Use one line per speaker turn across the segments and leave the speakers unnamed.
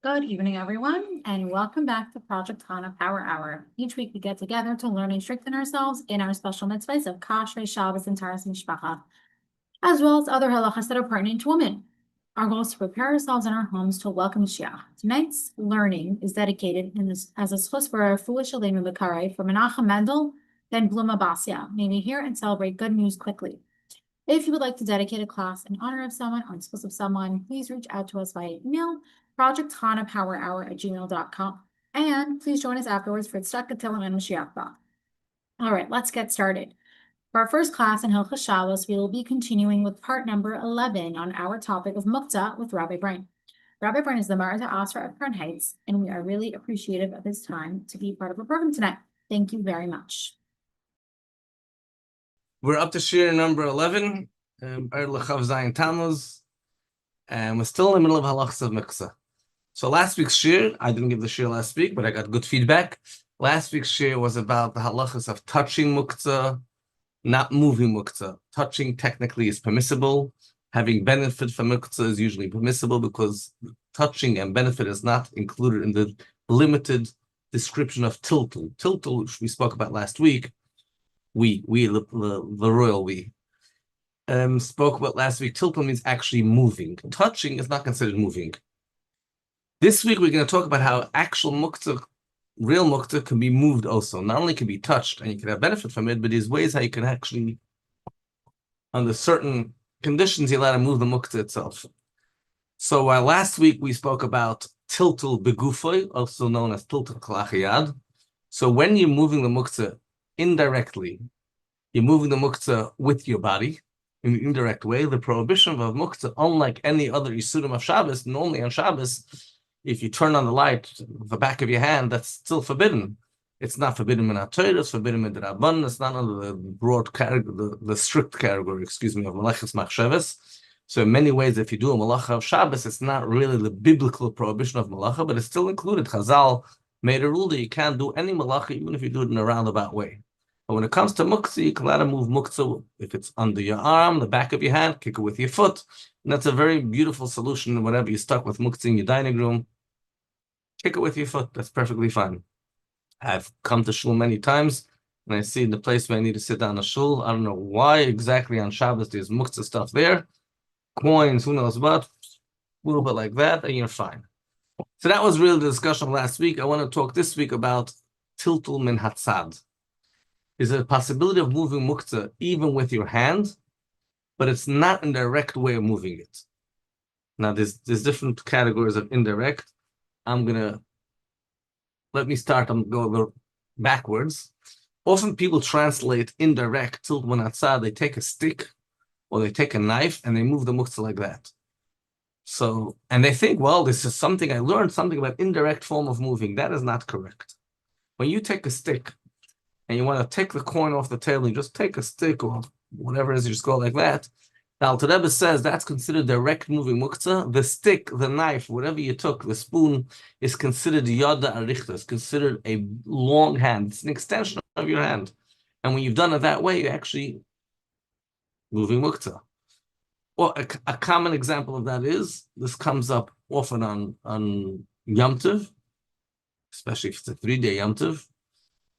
Good evening, everyone, and welcome back to Project Chana Power Hour. Each week we get together to learn and strengthen ourselves in our special mitzvahs of Kashrus, Shabbos, and Taras Mishpacha, as well as other halachas that are pertinent to women. Our goal is to prepare ourselves in our homes to welcome Mashiach. Tonight's learning is dedicated as a schus for our foolish Shalem B'Karai for Menachem Mendel, then Bluma Basia. May we hear and celebrate good news quickly. If you would like to dedicate a class in honor of someone or in schus of someone, please reach out to us via email, projectchanapowerhour@gmail.com, and please join us afterwards for Tzedakah Katilim and Mashiach Ba. All right, let's get started. For our first class in Hilchos Shabbos, we will be continuing with part number 11 on our topic of Muktzah with Rabbi Braun. Rabbi Braun is the Martha Asra of Crown Heights, and we are really appreciative of his time to be part of our program tonight. Thank you very much.
We're up to shir number 11, Lechav Zayin Tammuz, and we're still in the middle of halachas of Muktzah. So last week's shir, I didn't give the shir last week, but I got good feedback. Last week's shir was about the halachas of touching Muktzah, not moving Muktzah. Touching technically is permissible. Having benefit from Muktzah is usually permissible because touching and benefit is not included in the limited description of tiltul. Tiltul, which we spoke about last week, the royal we spoke about last week. Tiltul means actually moving. Touching is not considered moving. This week we're going to talk about how actual muktzah, real muktzah, can be moved also. Not only can be touched and you can have benefit from it, but there's ways how you can actually, under certain conditions, you're allowed to move the muktzah itself. So last week we spoke about tiltul begufoy, also known as tiltul kalachiyad. So when you're moving the muktzah indirectly, you're moving the muktzah with your body in an indirect way. The prohibition of muktzah, unlike any other isurim of Shabbos, normally on Shabbos, if you turn on the light, the back of your hand, that's still forbidden. It's not forbidden in Torah, it's forbidden in the Rabban, it's not under the broad category, the strict category, of Malachas Machshavas. So in many ways, if you do a malacha of Shabbos, it's not really the biblical prohibition of malacha, but it's still included. Chazal made a rule that you can't do any malacha, even if you do it in a roundabout way. But when it comes to muktzah, you can let it move muktzah if it's under your arm, the back of your hand, kick it with your foot. And that's a very beautiful solution whenever you're stuck with muktzah in your dining room. Kick it with your foot. That's perfectly fine. I've come to shul many times, and I see the place where I need to sit down a shul. I don't know why exactly on Shabbos there's muktzah stuff there. Coins, who knows what. A little bit like that, and you're fine. So that was really the discussion last week. I want to talk this week about tiltul min hatzad. Is there a possibility of moving muktzah even with your hand, but it's not a direct way of moving it. Now, there's different categories of indirect. Let me start, I'm going to go backwards. Often people translate indirect, tiltul min hatzad, they take a stick or they take a knife and they move the muktzah like that. So, and they think, well, this is something I learned, something about indirect form of moving. That is not correct. When you take a stick and you want to take the coin off the table, you just take a stick or whatever it is, you just go like that. Now, Rebbe says that's considered direct moving muktzah. The stick, the knife, whatever you took, the spoon, is considered yada arichta. It's considered a long hand. It's an extension of your hand. And when you've done it that way, you're actually moving muktzah. Well, a common example of that is, this comes up often on Yom Tov, especially if it's a 3-day Yom Tov.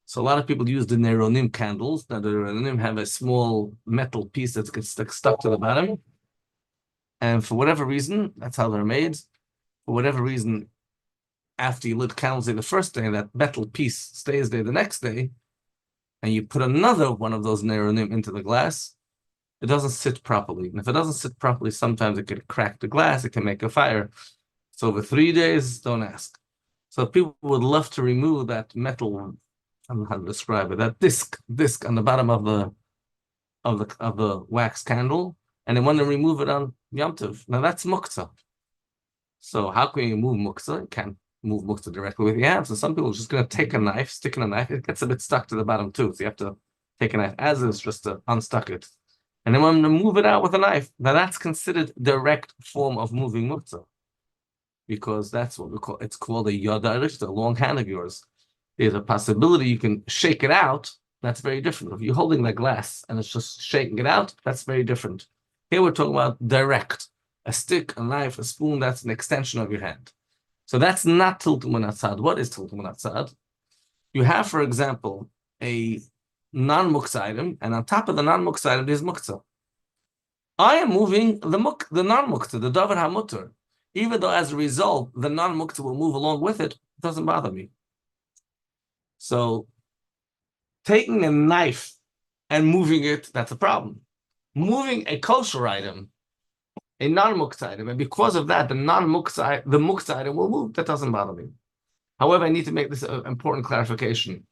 So a lot of people use the Neronim candles. Now the Neronim have a small metal piece that gets stuck to the bottom. And for whatever reason, that's how they're made. For whatever reason, after you lit candles the first day, that metal piece stays there the next day, and you put another one of those Neronim into the glass, it doesn't sit properly. And if it doesn't sit properly, sometimes it can crack the glass, it can make a fire. So over 3 days, don't ask. So people would love to remove that metal, I don't know how to describe it, that disc on the bottom of the wax candle, and they want to remove it on Yom Tov. Now that's muktzah. So how can you move muktzah? You can't move muktzah directly with your hands. So some people are just going to take a knife, stick in a knife. It gets a bit stuck to the bottom too. So you have to take a knife as is just to unstuck it. And then when to move it out with a knife, now that's considered direct form of moving muktzah, because that's what we call, it's called a yada arichta, a long hand of yours. There's a possibility you can shake it out. That's very different. If you're holding the glass and it's just shaking it out, that's very different. Here we're talking about direct. A stick, a knife, a spoon, that's an extension of your hand. So that's not tiltum unatzad. What is tiltum unatzad? You have, for example, a non-muktzah item, and on top of the non-muktzah item is muktzah. I am moving the non-muktzah, the davar hamutar. Even though as a result, the non-muktzah will move along with it, it doesn't bother me. So taking a knife and moving it, that's a problem. Moving a kosher item, a non-muktzah item, and because of that, the muktzah item will move, that doesn't bother me. However, I need to make this an important clarification.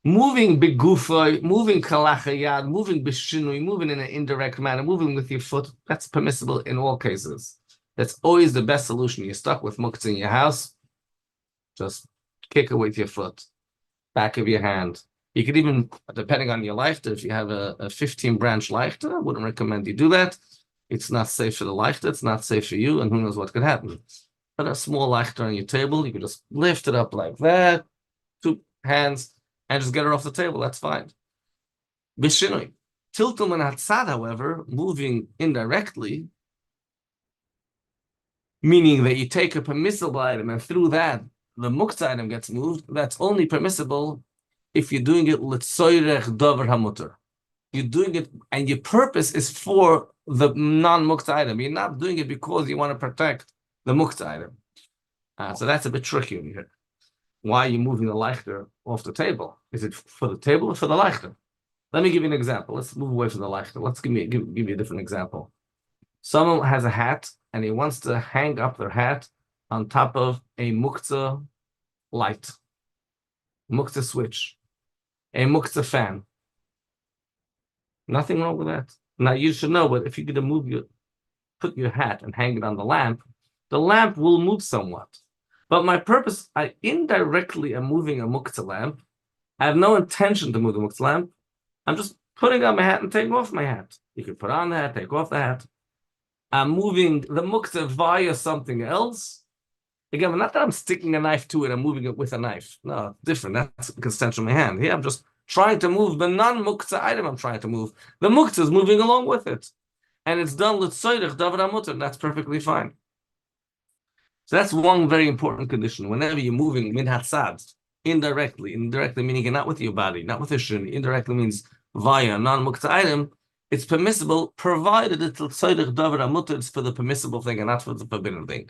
Moving bigufa, moving kalachayad, moving bishinui, moving in an indirect manner, moving with your foot, that's permissible in all cases. That's always the best solution. You're stuck with muktzah in your house, just kick it with your foot, back of your hand. You could even, depending on your leichter, if you have a 15-branch leichter, I wouldn't recommend you do that. It's not safe for the leichter, it's not safe for you, and who knows what could happen. But a small leichter on your table, you can just lift it up like that, 2 hands, and just get it off the table. That's fine. Bishinui. Tiltum and hatzad, however, moving indirectly, meaning that you take a permissible item and through that the muktzah item gets moved, that's only permissible if you're doing it l'tzoyrech davar hamutar. You're doing it, and your purpose is for the non-muktzah item. You're not doing it because you want to protect the muktzah item. So that's a bit tricky over here. Why are you moving the leichter off the table? Is it for the table or for the leichter? Let me give you an example. Let's move away from the leichter. Let's give you a different example. Someone has a hat and he wants to hang up their hat on top of a muktzah light, muktzah switch, a muktzah fan. Nothing wrong with that. Now you should know, but if you're going to put your hat and hang it on the lamp will move somewhat. But my purpose, I indirectly am moving a muktzah lamp. I have no intention to move the muktzah lamp. I'm just putting on my hat and taking off my hat. You can put on the hat, take off the hat. I'm moving the muktzah via something else. Again, not that I'm sticking a knife to it, I'm moving it with a knife. No, different. That's an extension of my hand. Here, I'm just trying to move the non-muktzah item I'm trying to move. The muktzah is moving along with it. And it's done l'tzoyrech davar hamutar. That's perfectly fine. So that's one very important condition. Whenever you're moving min hatzad, indirectly meaning you're not with your body, not with a shin, indirectly means via a non-muktzah item, it's permissible, provided it's l'tzoyrech davar hamutar, it's for the permissible thing and not for the forbidden thing.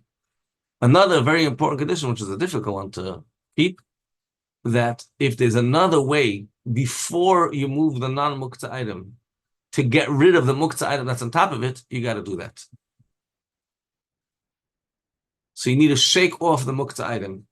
Another very important condition, which is a difficult one to keep, that if there's another way before you move the non-muktzah item to get rid of the muktzah item that's on top of it, you got to do that. So you need to shake off the muktzah item.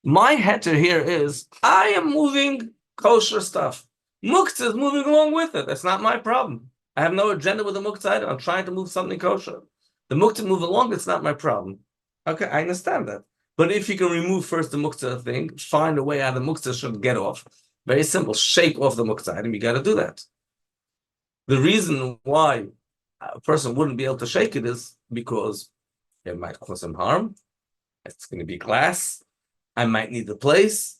My heter here is, I am moving kosher stuff. Muktzah is moving along with it. That's not my problem. I have no agenda with the muktzah item. I'm trying to move something kosher. The muktzah move along, it's not my problem. Okay, I understand that. But if you can remove first the muktzah thing, find a way how the muktzah should get off. Very simple. Shake off the muktzah item. You got to do that. The reason why a person wouldn't be able to shake it is because it might cause some harm. It's going to be glass. I might need the place.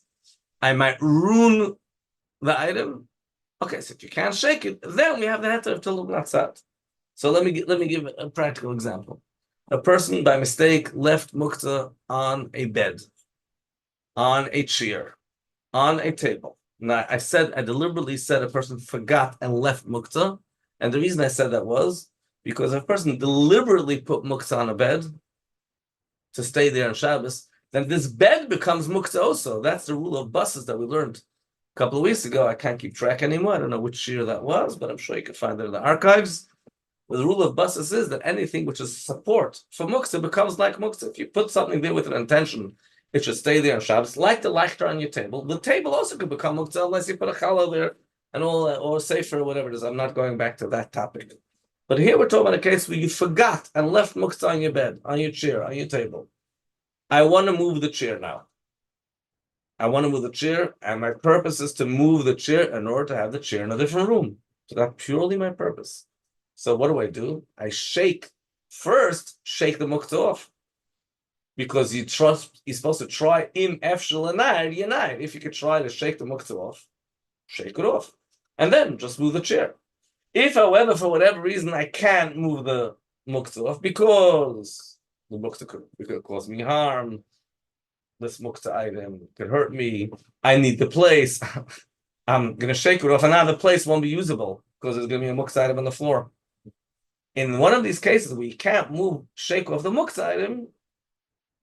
I might ruin the item. Okay, so if you can't shake it, then we have the heter of tilum natzat. So let me give a practical example. A person by mistake left muktzah on a bed, on a chair, on a table. Now I deliberately said a person forgot and left muktzah, and the reason I said that was because if a person deliberately put muktzah on a bed to stay there on Shabbos, then this bed becomes muktzah also. That's the rule of buses that we learned a couple of weeks ago. I can't keep track anymore. I don't know which year that was, but I'm sure you can find it in the archives. Well, the rule of buses is that anything which is support for muktzah becomes like muktzah. If you put something there with an intention, it should stay there on Shabbos, like the leichter on your table. The table also could become muktzah unless you put a challah there and all, or sefer or whatever it is. I'm not going back to that topic. But here we're talking about a case where you forgot and left muktzah on your bed, on your chair, on your table. I want to move the chair now. I want to move the chair, and my purpose is to move the chair in order to have the chair in a different room. So that's purely my purpose. So what do? I shake the muktzah off. Because you're supposed to try im efshel yanayir. If you could try to shake the muktzah off, shake it off. And then just move the chair. If, however, for whatever reason, I can't move the muktzah off because the muktzah could cause me harm, this muktzah item could hurt me. I need the place. I'm going to shake it off, and now the place won't be usable because there's going to be a muktzah item on the floor. In one of these cases where you can't shake off the muktzah item,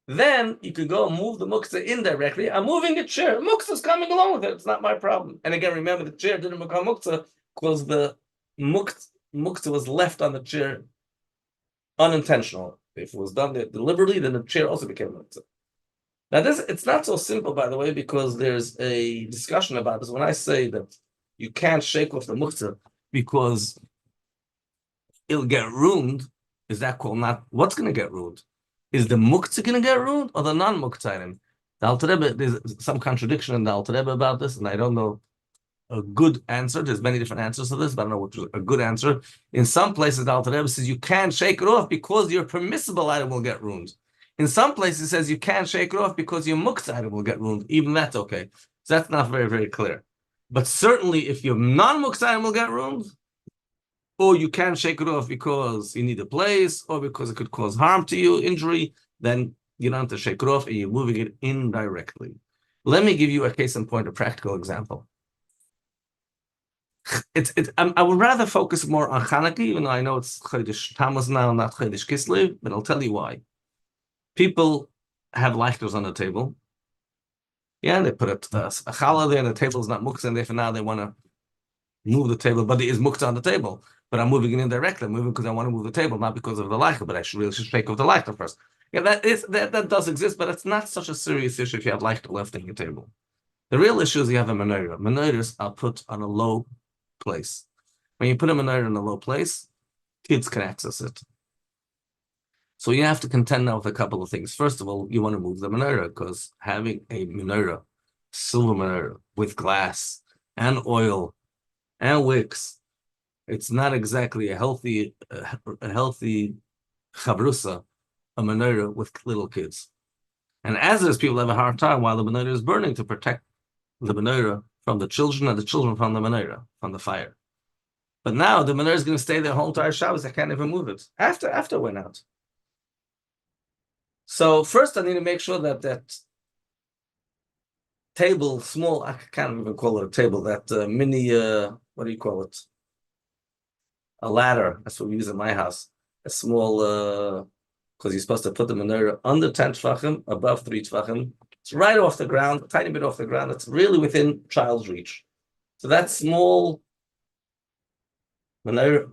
then you could go and move the muktzah indirectly. I'm moving a chair. Muktzah's coming along with it. It's not my problem. And again, remember, the chair didn't become muktzah because the muktzah was left on the chair unintentional. If it was done deliberately, then the chair also became muktzah. Now, it's not so simple, by the way, because there's a discussion about this. When I say that you can't shake off the muktzah because it'll get ruined, is that called not what's going to get ruined? Is the muktzah going to get ruined or the non-muktzah item? The Alter Rebbe, there's some contradiction in the Alter Rebbe about this, and I don't know a good answer. There's many different answers to this, but I don't know which is a good answer. In some places, the Alter Rebbe says you can't shake it off because your permissible item will get ruined. In some places, it says you can't shake it off because your muktzah item will get ruined. Even that's okay. So that's not very, very clear. But certainly, if your non-muktzah item will get ruined, or you can't shake it off because you need a place, or because it could cause harm to you, injury, then you don't have to shake it off, and you're moving it indirectly. Let me give you a case in point, a practical example. I would rather focus more on Chanukah, even though I know it's Chodesh Tammuz now, not Chodesh Kislev, but I'll tell you why. People have lighters on the table. Yeah, they put a challah there, and the table is not muktzah, and therefore now they want to move the table, but there is muktzah on the table. But I'm moving it indirectly. I'm moving because I want to move the table, not because of the lighter, but I should shake off the lighter first. Yeah, that does exist, but it's not such a serious issue if you have lighter left on your table. The real issue is you have a menorah. Menorahs are put on a low place. When you put a menorah in a low place, kids can access it. So you have to contend now with a couple of things. First of all, you want to move the menorah because having a menorah, silver menorah with glass and oil and wicks, it's not exactly a healthy chabrusa, a menorah with little kids. And as is, people have a hard time while the menorah is burning to protect the menorah from the children and the children from the menorah, from the fire. But now the menorah is going to stay there whole entire Shabbos. I can't even move it after it went out. So first I need to make sure that table, small, I can't even call it a table, that mini, what do you call it? A ladder. That's what we use in my house. A small, because you're supposed to put the menorah under 10 tvachim, above 3 tvachim. It's right off the ground, a tiny bit off the ground. It's really within child's reach. So that small menorah,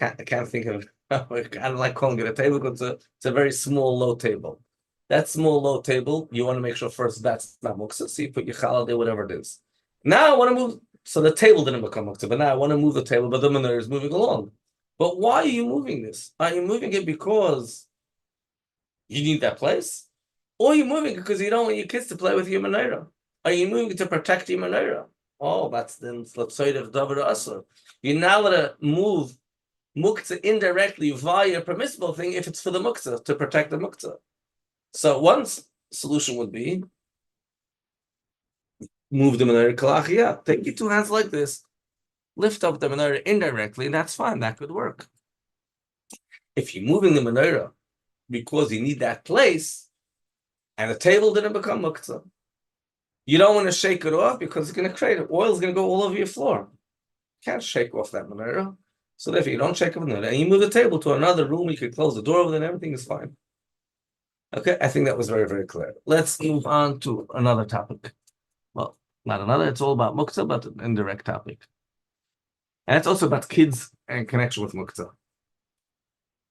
I can't think of, I don't like calling it a table because it's a very small, low table. That small, low table, you want to make sure first that's not muktzah. So you put your challah there, whatever it is. Now I want to move, so the table didn't become muktzah, but now I want to move the table, but the menorah is moving along. But why are you moving this? Are you moving it because you need that place? Or are you moving it because you don't want your kids to play with your menorah? Are you moving it to protect your menorah? Oh, that's then l'tzoydech davar asur. You're now going to move muktzah indirectly via a permissible thing if it's for the muktzah, to protect the muktzah. So one solution would be move the menorah kalachiyah. Take your two hands like this, lift up the menorah indirectly, and that's fine. That could work. If you're moving the menorah because you need that place, and the table didn't become muktzah, you don't want to shake it off because it's going to create it. Oil is going to go all over your floor. You can't shake off that menorah. So therefore, you don't shake off the menorah, and you move the table to another room. You can close the door over there, and everything is fine. Okay, I think that was very, very clear. Let's move on to another topic. Well, not another, it's all about muktzah, but an indirect topic. And it's also about kids and connection with muktzah.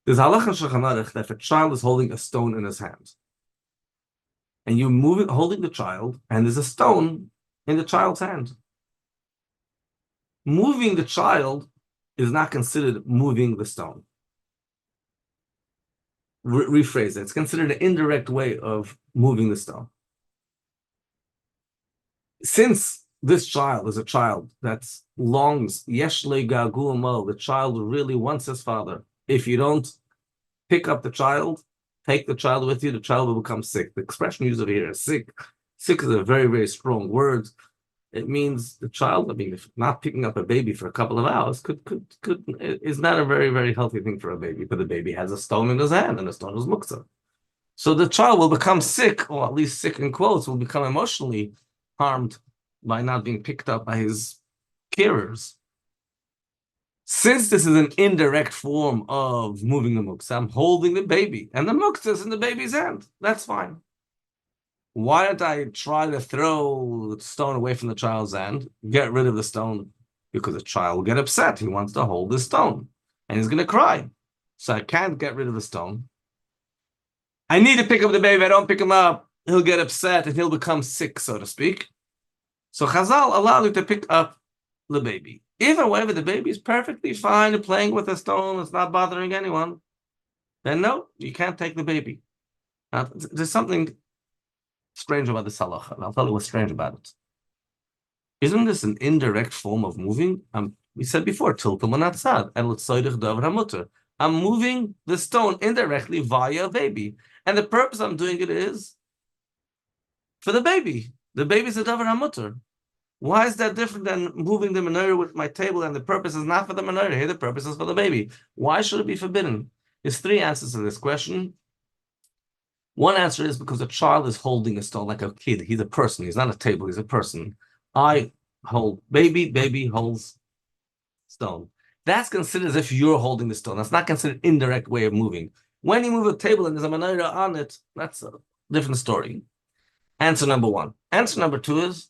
There's halach in Shulchan Aruch that if a child is holding a stone in his hand, and you're holding the child, and there's a stone in the child's hand. Moving the child is not considered moving the stone. Rephrase it. It's considered an indirect way of moving the stone. Since this child is a child that longs, yesh le gagu mo, the child really wants his father. If you don't pick up the child, take the child with you, the child will become sick. The expression used over here is sick. Sick is a very, very strong word. It means the child, if not picking up a baby for a couple of hours is not a very, very healthy thing for a baby, but the baby has a stone in his hand, and the stone is muktzah. So the child will become sick, or at least sick in quotes, will become emotionally harmed by not being picked up by his carers. Since this is an indirect form of moving the muktzah, I'm holding the baby, and the muktzah is in the baby's hand. That's fine. Why don't I try to throw the stone away from the child's hand, get rid of the stone? Because the child will get upset. He wants to hold the stone, and he's going to cry. So I can't get rid of the stone. I need to pick up the baby. I don't pick him up, he'll get upset, and he'll become sick, so to speak. So Chazal allowed you to pick up the baby. If, however, the baby is perfectly fine playing with a stone, it's not bothering anyone, then no, you can't take the baby. Now, there's something strange about this halacha, and I'll tell you what's strange about it. Isn't this an indirect form of moving? We said before, tiltum anatzad, and l'tzoydich davar hamuter. I'm moving the stone indirectly via a baby. And the purpose I'm doing it is for the baby. The baby's a davar hamuter. Why is that different than moving the menorah with my table and the purpose is not for the menorah? Here the purpose is for the baby. Why should it be forbidden? There's three answers to this question. One answer is because a child is holding a stone like a kid. He's a person. He's not a table. He's a person. I hold baby, baby holds stone. That's considered as if you're holding the stone. That's not considered indirect way of moving. When you move a table and there's a menorah on it, that's a different story. Answer number one. Answer number two is,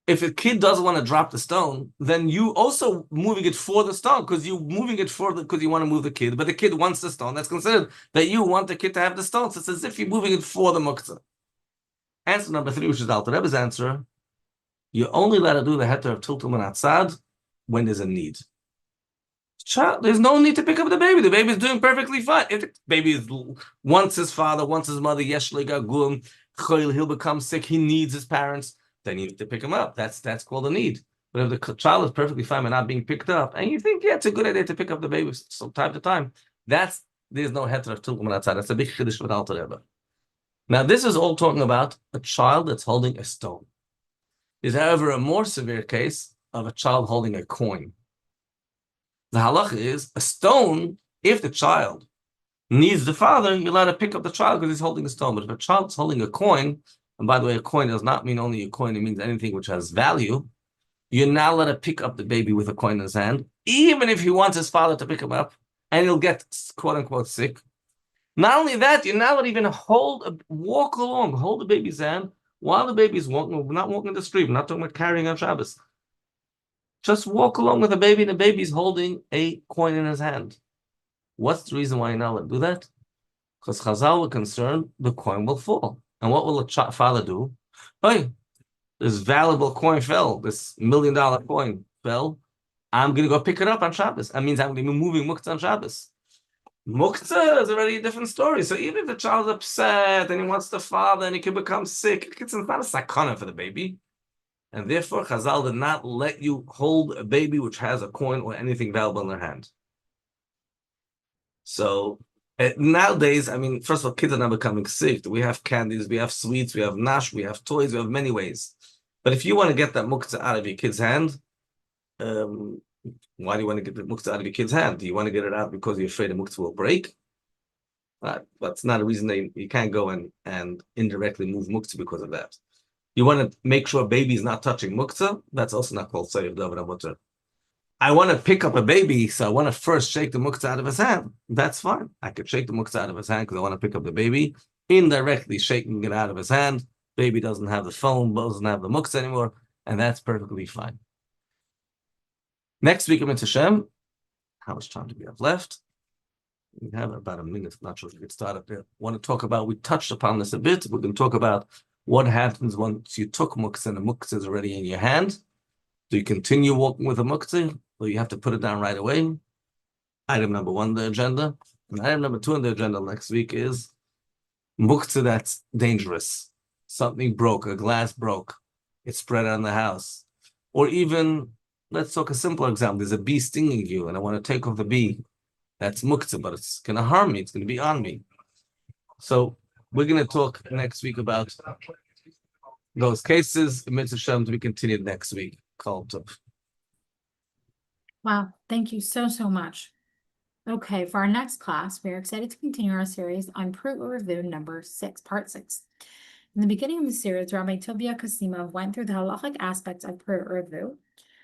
if a kid doesn't want to drop the stone, then you also moving it for the stone because you're moving it because you want to move the kid, but the kid wants the stone. That's considered that you want the kid to have the stone. So it's as if you're moving it for the muktzah. Answer number three, which is Alter Rebbe's answer, you're only allowed to do the heter of tiltum and atzad when there's a need. Child, there's no need to pick up the baby. The baby is doing perfectly fine. If the baby wants his father, wants his mother, yesh legagum, he'll become sick, he needs his parents, then you need to pick him up. That's called a need. But if the child is perfectly fine and not being picked up, and you think, yeah, it's a good idea to pick up the baby from time to time, there's no heter of tiltum and atzad. That's a big chiddush with Alter Rebbe. Now, this is all talking about a child that's holding a stone. There's, however, a more severe case of a child holding a coin. The halacha is a stone, if the child needs the father, you're allowed to pick up the child because he's holding a stone. But if a child's holding a coin, and by the way, a coin does not mean only a coin, it means anything which has value, you're not allowed to pick up the baby with a coin in his hand, even if he wants his father to pick him up, and he'll get quote-unquote sick. Not only that, you're not allowed to even walk along, hold the baby's hand while the baby's walking. We're not walking the street. We're not talking about carrying on Shabbos. Just walk along with the baby, and the baby's holding a coin in his hand. What's the reason why you're not allowed to do that? Because Chazal were concerned the coin will fall. And what will the father do? Hey, this valuable coin fell. This $1 million coin fell. I'm going to go pick it up on Shabbos. That means I'm going to be moving Muktzah on Shabbos. Muktzah is already a different story. So even if the child's upset and he wants the father and he can become sick, it's not a sakana for the baby. And therefore, Chazal did not let you hold a baby which has a coin or anything valuable in their hand. So nowadays, I mean, first of all, kids are not becoming sick. We have candies, we have sweets, we have nash, we have toys, we have many ways. But if you want to get that muktzah out of your kid's hand, why do you want to get the muktzah out of your kid's hand? Do you want to get it out because you're afraid the muktzah will break? That's not a reason that you can't go and indirectly move muktzah because of that. You want to make sure a baby is not touching muktzah? That's also not called tzayir davar hamuter. I want to pick up a baby, so I want to first shake the muktzah out of his hand. That's fine. I could shake the muktzah out of his hand because I want to pick up the baby. Indirectly shaking it out of his hand. Baby doesn't have the phone, doesn't have the muktzah anymore, and that's perfectly fine. Next week, Mitzvah Shem. How much time do we have left? We have about a minute. I'm not sure if we get started there. Want to talk about, we touched upon this a bit. We're going to talk about what happens once you took muktzah and the muktzah is already in your hand. Do you continue walking with a muktzah, or you have to put it down right away? Item number one on the agenda. And item number two on the agenda next week is muktzah that's dangerous. Something broke, a glass broke. It spread on the house. Or even, let's talk a simple example. There's a bee stinging you, and I want to take off the bee. That's muktzah, but it's going to harm me. It's going to be on me. So we're going to talk next week about those cases. Mitzvah Shem to be continued next week.
Wow, thank you so much. Okay, for our next class, we are excited to continue our series on Peru Review number 6, part 6. In the beginning of the series, Rabbi Tovia Kasimov went through the halachic aspects of Peru Review.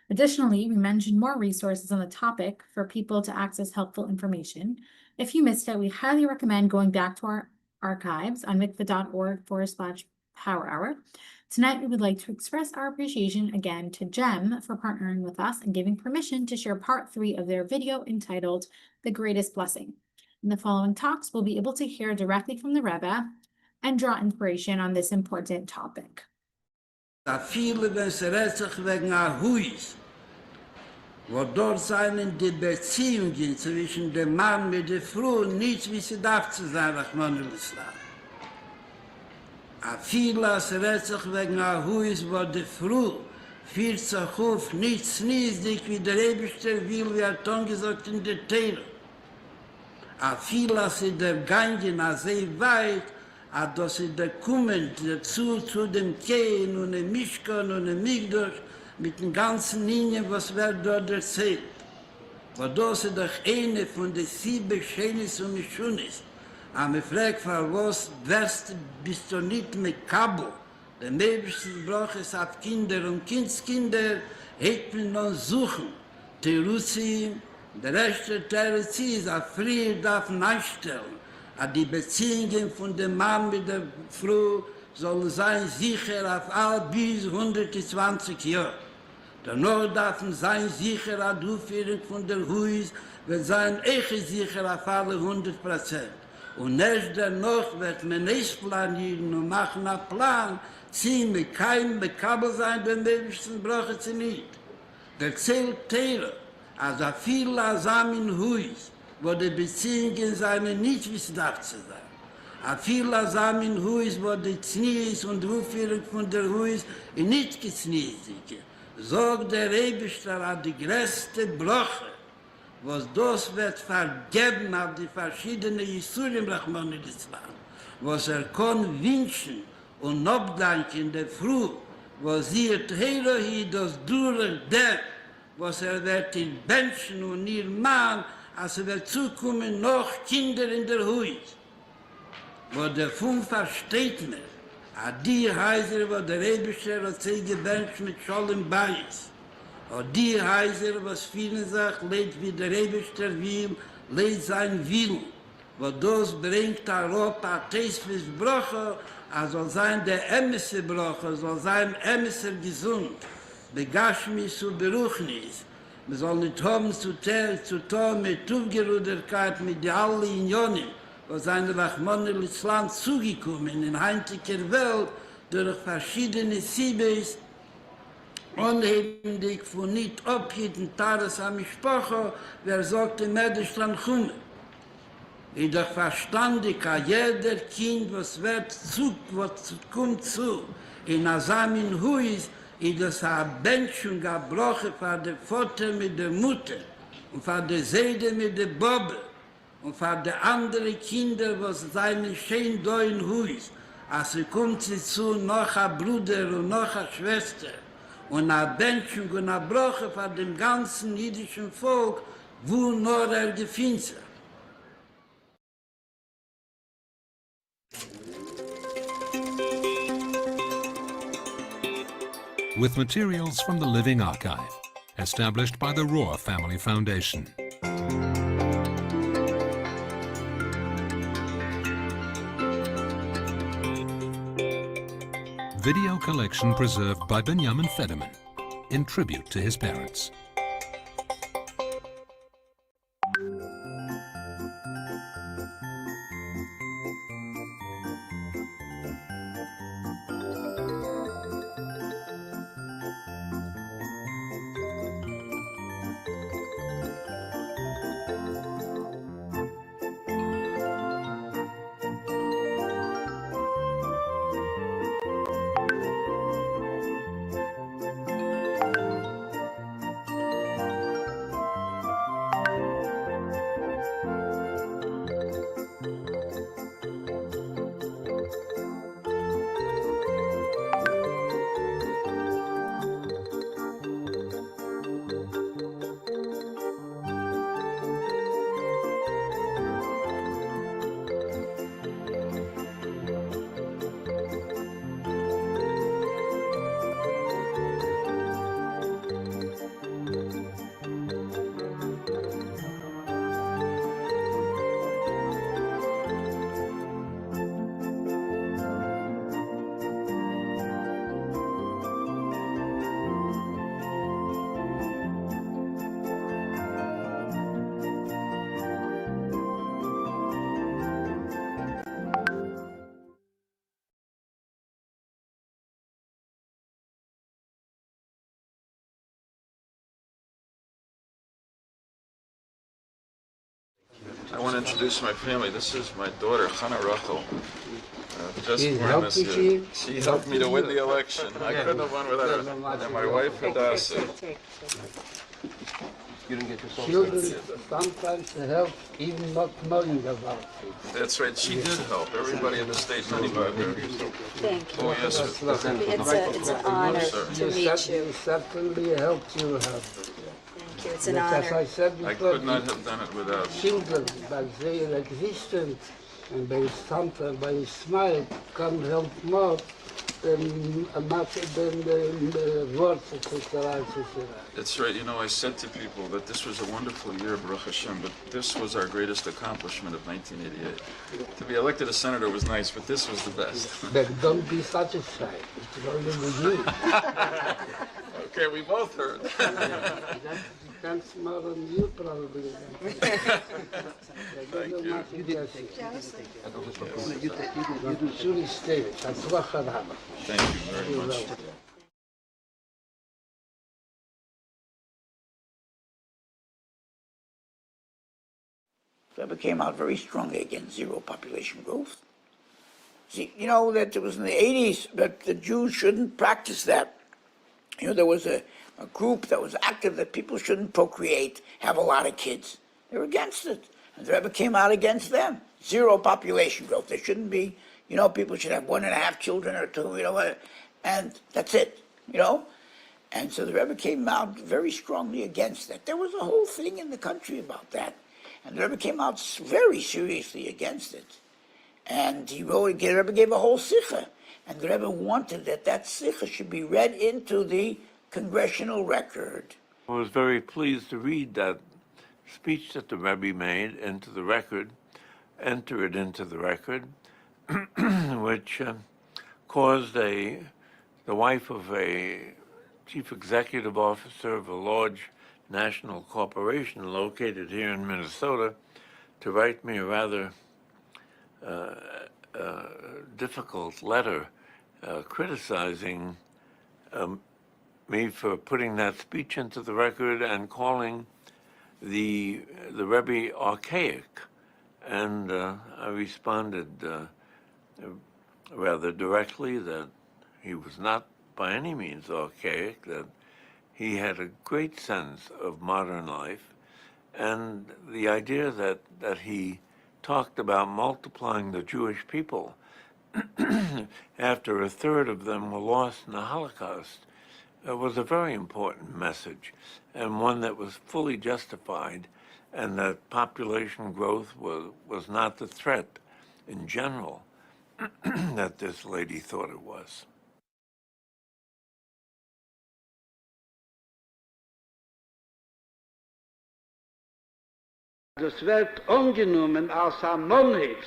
Additionally, we mentioned more resources on the topic for people to access helpful information. If you missed it, we highly recommend going back to our archives on mikvah.org/power hour. Tonight, we would like to express our appreciation again to Jem for partnering with us and giving permission to share part 3 of their video entitled The Greatest Blessing. In the following talks, we'll be able to hear directly from the Rebbe and draw inspiration on this important topic.
Da viele, wenn sie sich wegen a Huis, wo dort seien die Beziehungen zwischen dem Mann mit der Frau nicht, wie sie darf zu sein, Rahman al-Islam. A viele, sich wegen a Huis, wo die Frau viel zu hoch, nicht sniesdig, wie der Rebischter will, wie Ton gesagt in der Teile. A viele, sie der Gangen, a sehr weit, dass sie da kommen dazu, zu dem Kehen und dem Mischkan und dem Migdosh, mit den ganzen Linien, was wird dort erzählt. Aber das ist doch eine von den 7 Schönes und Mischunis. Aber ich frage, was bist du nicht mit Kabo? Der Mäbische Brauch ist auf Kinder und Kindskinder, hätte man noch suchen. Teruzzi, der rechte Teruzzi ist auf Frieden, darf man einstellen. Die Beziehungen von dem Mann mit der Frau sollen sein sicher auf all bis 120 Jahre. Danach darf man sein sicher, die Durchführung von der Huis wird sein echt sicher auf alle 100%. Und erst danach wird man nicht planieren und machen einen Plan, ziehen mit keinem Bekabel sein, den Menschen brauchen sie nicht. Der zählt Teile, also viele Samen Huis, wo die Beziehungen seien nicht wie es darf zu sein. A viele Samen Huis, wo die Znies und Durchführung von der Huis nicht geznies sind. Sagt der Rebischter an die größte Brache, was das wird vergeben auf die verschiedenen Jesurim Rahman al-Islam, was kann wünschen und abdanken der Frau, was sie hier das durch der, was wird in Menschen und ihr Mann, als wird zukommen noch Kinder in der Huis. Wo der Funk versteht nicht, die Häuser, wo der Rebischer hat sich gebencht mit Scholem Beis. Und die Häuser, was vielen sagt, lebt wie der Rebischer will, lebt sein Willen. Wo das bringt Europa Tesfis Broche, soll sein der Emesse Broche, soll sein Emesse gesund, Begashmis und Beruchnis. Wir sollen nicht haben zu tun mit Tuvgeruderkeit, mit allen Unionen, was ein Rahman al-Islam zugekommen in heutiger Welt durch verschiedene Sibes, unheimlich von nicht abhitten Tares am Sprache, wer sagte, Medestran kommen. Ich doch verstandig, jeder Kind, was kommt zu, in Asamin Huis, ist das eine Benchung gebrochen von der Vater mit der Mutter und von der Seide mit der Bobbe und von der anderen Kinder, was seine schön da in Huis. Also kommt sie zu, noch ein Bruder und noch eine Schwester und eine Benchung und eine Broche von dem ganzen jüdischen Volk, wo nur gefindet sich.
With materials from the Living Archive, established by the Rohr Family Foundation. Video collection preserved by Benjamin Federman in tribute to his parents.
want to introduce my family. This is my daughter, Chana Rachel. Just born this year. She helped me to win the election. I couldn't have won without her. And my wife, Hadassah.
Children sometimes help even not knowing about it.
That's right. She did help. Everybody in the state knew about her.
Thank you.
Oh, yes, sir.
It's an honor to meet you.
Certainly helped you have.
Thank you. It's an
As I
honor.
said
I
before,
could not have done it without you.
children, by their existence and by something, by a smile, can help more than the words of the
That's right. You know, I said to people that this was a wonderful year, Baruch Hashem, but this was our greatest accomplishment of 1988. To be elected a senator was nice, but this was the best.
But don't be satisfied. It's only with you.
Okay, we both heard.
That depends more on you, probably.
Thank you.
You do surely stay. Hatzlacha.
Thank you very much.
Rebbe came out very strongly against zero population growth. See, you know that it was in the 80s that the Jews shouldn't practice that. You know, there was a group that was active that people shouldn't procreate, have a lot of kids. They were against it. And the Rebbe came out against them. Zero population growth. There shouldn't be, you know, people should have 1.5 children or 2, you know, and that's it, you know. And so the Rebbe came out very strongly against that. There was a whole thing in the country about that. And the Rebbe came out very seriously against it. And the Rebbe gave a whole sikha. And the Rebbe wanted that sikha should be read into the congressional record.
I was very pleased to read that speech that the Rebbe made into the record, enter it into the record, which caused the wife of a chief executive officer of a large national corporation located here in Minnesota to write me a rather difficult letter criticizing me for putting that speech into the record and calling the Rebbe archaic. And I responded rather directly that he was not by any means archaic, that he had a great sense of modern life, and the idea that he talked about multiplying the Jewish people after 1/3 of them were lost in the Holocaust was a very important message, and one that was fully justified, and that population growth was not the threat in general that this lady thought it was.
Das wird angenommen als ein Monhefs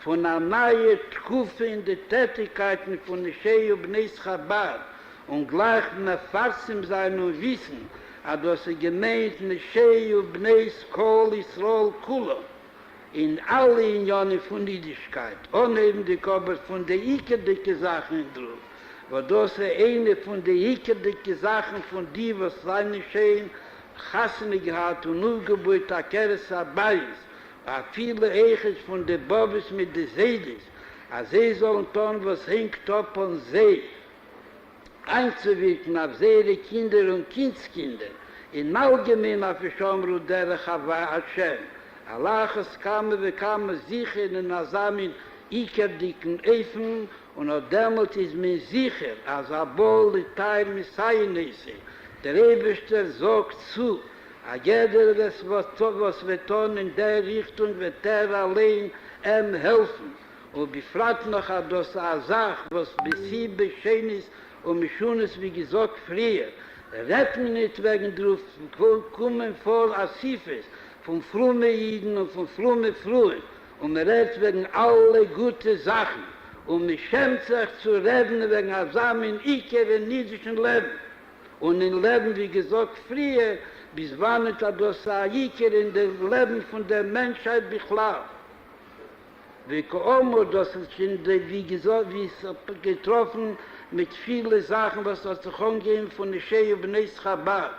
von einer neuen Trufe in den Tätigkeiten von der Shei und Bnei Chabad und gleich nach Farsim sein und wissen, dass er gemeint in der Shei und Bnei Kol Yisrael Kula in alle Unionen von Jüdischkeit, ohne die Körper von der Ikerdicke Sachen drauf, weil das eine von der Ikerdicke Sachen von die, was seine Schein Chassene gehad und nur geburt Akeres Abayis, a viele Eiches von der Bobes mit der Seidis, a sie sollen tun, was hängt ab und sie, einzuwirken auf ihre Kinder und Kindskinder, in allgemein auf die Schomru derech Hava Hashem. Allahs kamen sicher in den Asamin ikerdicken Eifen und auch damals ist mir sicher, als Abol die Teil Messiahnese. Der Rebester sagt zu, a jeder, was wir tun in der Richtung, wird allein helfen. Und befragt noch, dass Sache, was bis hier geschehen ist, und mich schon ist, wie gesagt, früher. Retten nicht wegen drauf, kommen vor Asifes, von frommen Jiden und von frommen Fruen. Und man redet wegen alle gute Sachen. Und man schämt sich zu reden wegen Asamen, in niedrigen Leben. Und in Leben, wie gesagt, früher, bis wann ist das Iker in dem Leben von der Menschheit beklau. Wie Komo, das ist wie gesagt, wie es getroffen mit vielen Sachen, was das sich umgehen von der Shei und Bnei Chabad.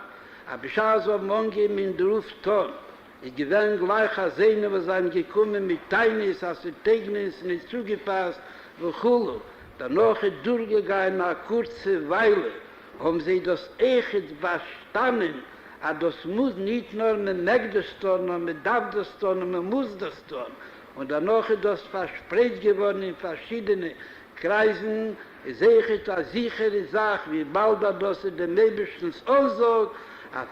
Aber ich habe so umgehen in der Ruf Ton. Ich gewinne gleich als eine, was einem gekommen mit Teinis, als die Tegnis nicht zugepasst, wo Chulu. Danach ist durchgegangen eine kurze Weile, haben sie das echt verstanden, aber das muss nicht nur man mag das tun, man darf das tun, man muss das tun. Und danach ist das verspricht geworden in verschiedenen Kreisen, sehe ich eine sichere Sache, wie bald das in den Nebelstens aussagt,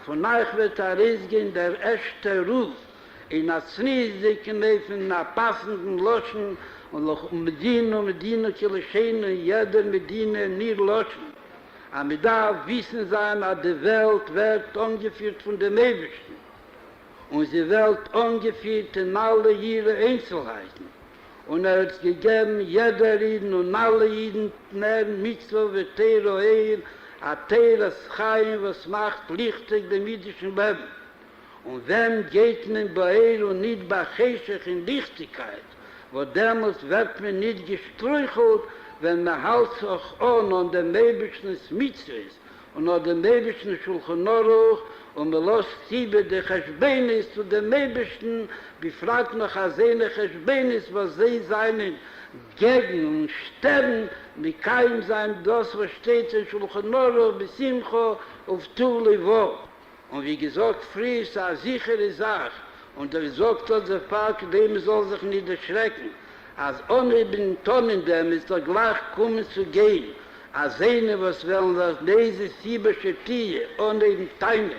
von euch wird gehen der erste Ruf, in der Zniesdicken, in der passenden Loschen, und noch Medina, Kilischen, jeder Medina nie loschen. Aber da wissen sein, dass die Welt wird angeführt von den Ewigsten. Und sie wird angeführt in alle ihre Einzelheiten. Und hat gegeben, jeder Jeden und alle Jeden, Mitzvah, Vetero, a Teres Chaim, was macht lichtig dem jüdischen Leben. Und wenn geht man bei und nicht bei Cheshach in Lichtigkeit, wo damals wird man nicht gestreuchelt, wenn man halt sich an dem Nebischen Mitzvahs und an dem Nebischen Schulchan Aruch und man lässt Tiebe der Cheshbenis zu dem Nebischen, befragt noch seine Cheshbenis, was sie seinen gegen und sterben, mit keinem sein, das was steht in Schulchan Aruch, Besimcho, auf Tulivo. Und wie gesagt, früh ist eine sichere Sache. Und er sagt der Park, dem soll sich nicht erschrecken. Als ohne den Tonnen dem ist er gleich kommen zu gehen. Als eine, was wollen das diese siebische Tiere, ohne den Teine.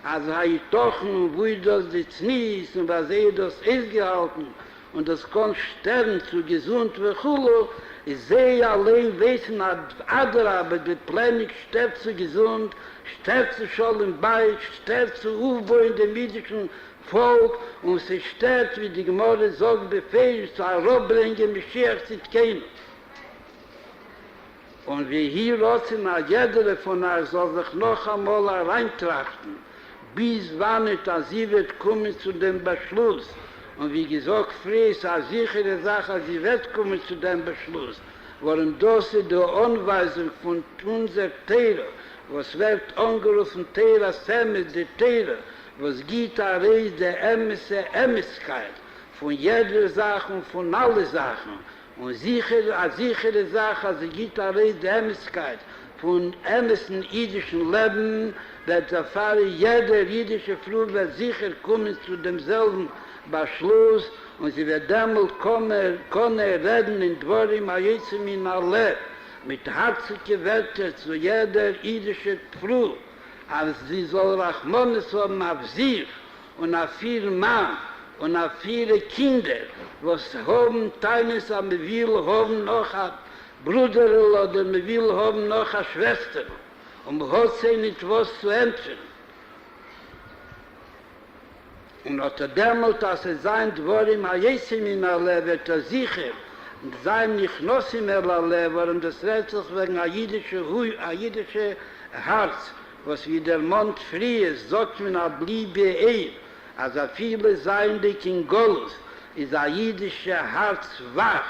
Als er doch nun, wo das jetzt nie ist und was das ist gehalten. Und das kann sterben zu gesund wie Chulu. Ich sehe allein wissen, aber die Pläne stirbt zu gesund, stirbt zu schon im Beid, stirbt zu Aufbau in dem jüdischen Volk und sie stirbt, wie die Gemorre sagt, befehligt zu Herabringen, Mashiach Zidkenu. Und wie hier rotzen, jeder von uns soll sich noch einmal hereintrachten, bis wann sie wird kommen zu dem Beschluss. Und wie gesagt, früher ist eine sichere Sache, sie wird kommen zu dem Beschluss. Warum das ist die Anweisung von unserer Teire, was wird angerufen, Teire Semes, die Teire, was geht reis der Emeskeit von jeder Sache und von allen Sachen. Und eine sichere Sache, also geht reis der Emeskeit von emesen jüdischen Leben, wird erfahren, jeder jüdische Frau wird sicher kommen zu demselben Beschluss und sie wird damals können reden in Dvorim Ayetzim in Aleh mit herzigen Wörtern zu jeder jüdischen Frau, als sie soll Rachmanes haben auf sich und auf vier Mann und auf viele Kinder, was haben teils am will haben noch ein Bruder oder man will haben noch eine Schwester und man hat sie nicht was zu empfehlen. Und hat damals, als sein Dvorim Ayetzim in Aleh, wird sicher, und sein nicht Nossim Aleh, warum das Rätsel wegen ein jüdisches Herz, was wie der Mond frie, sagt man, bliebe als viele seien dich in Golus, ist ein jüdisches Herz wach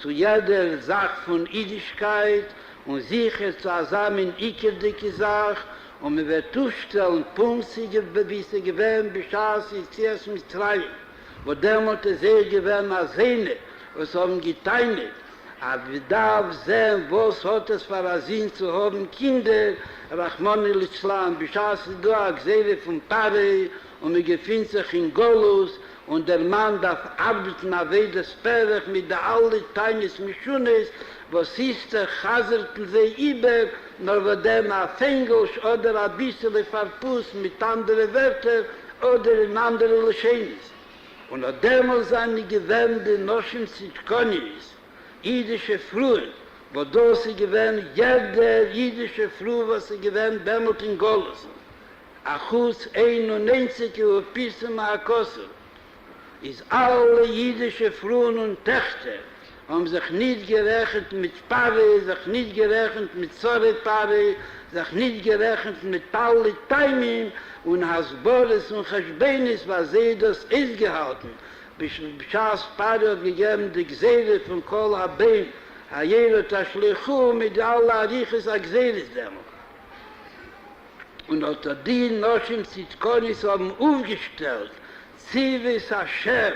zu jeder Sache von Jüdischkeit und sicher zusammen ikerdicke Sache, und man wird aufstellen, Punzige, wie sie gewähren, beschaß, ich ziehe es mit Treiben, wo damals sehr gewähren als Sehne, was haben geteinet, aber wir darf sehen, was hat es für ein Sinn zu haben, Kinder, Rachman el-Islam, beschaß du, Axele von Pare, und man befindet sich in Golus, und der Mann darf arbeiten, aber das Perech mit der alle Teines Mischunes, was ist der Chasertel sie über, nur wo dem ein Fengelsch oder ein bisschen verpust mit anderen Wörtern oder in anderen Leschenis. Und auch demals sind die gewähnte Noschen Zitkonis, jüdische Frühen, wo da sie gewähnt, jede jüdische Früh, was sie gewähnt, dämmelt in Golos. Achus 91 und Pissem Akosel. Ist alle jüdische Frühen und Töchter, haben sich nicht gerechnet mit Pare, sich nicht gerechnet mit Zorre-Pare, sich nicht gerechnet mit Pauli Taimim und Hasboris und Cheshbenis, was sie das ist gehalten. Bischaß Pare hat gegeben die Gseele von Kol Haben, Hayelo Tashlechu mit aller Ariches Agselis dämmel. Und unter die Noschen Zitkonis haben aufgestellt, Zivis Hashem,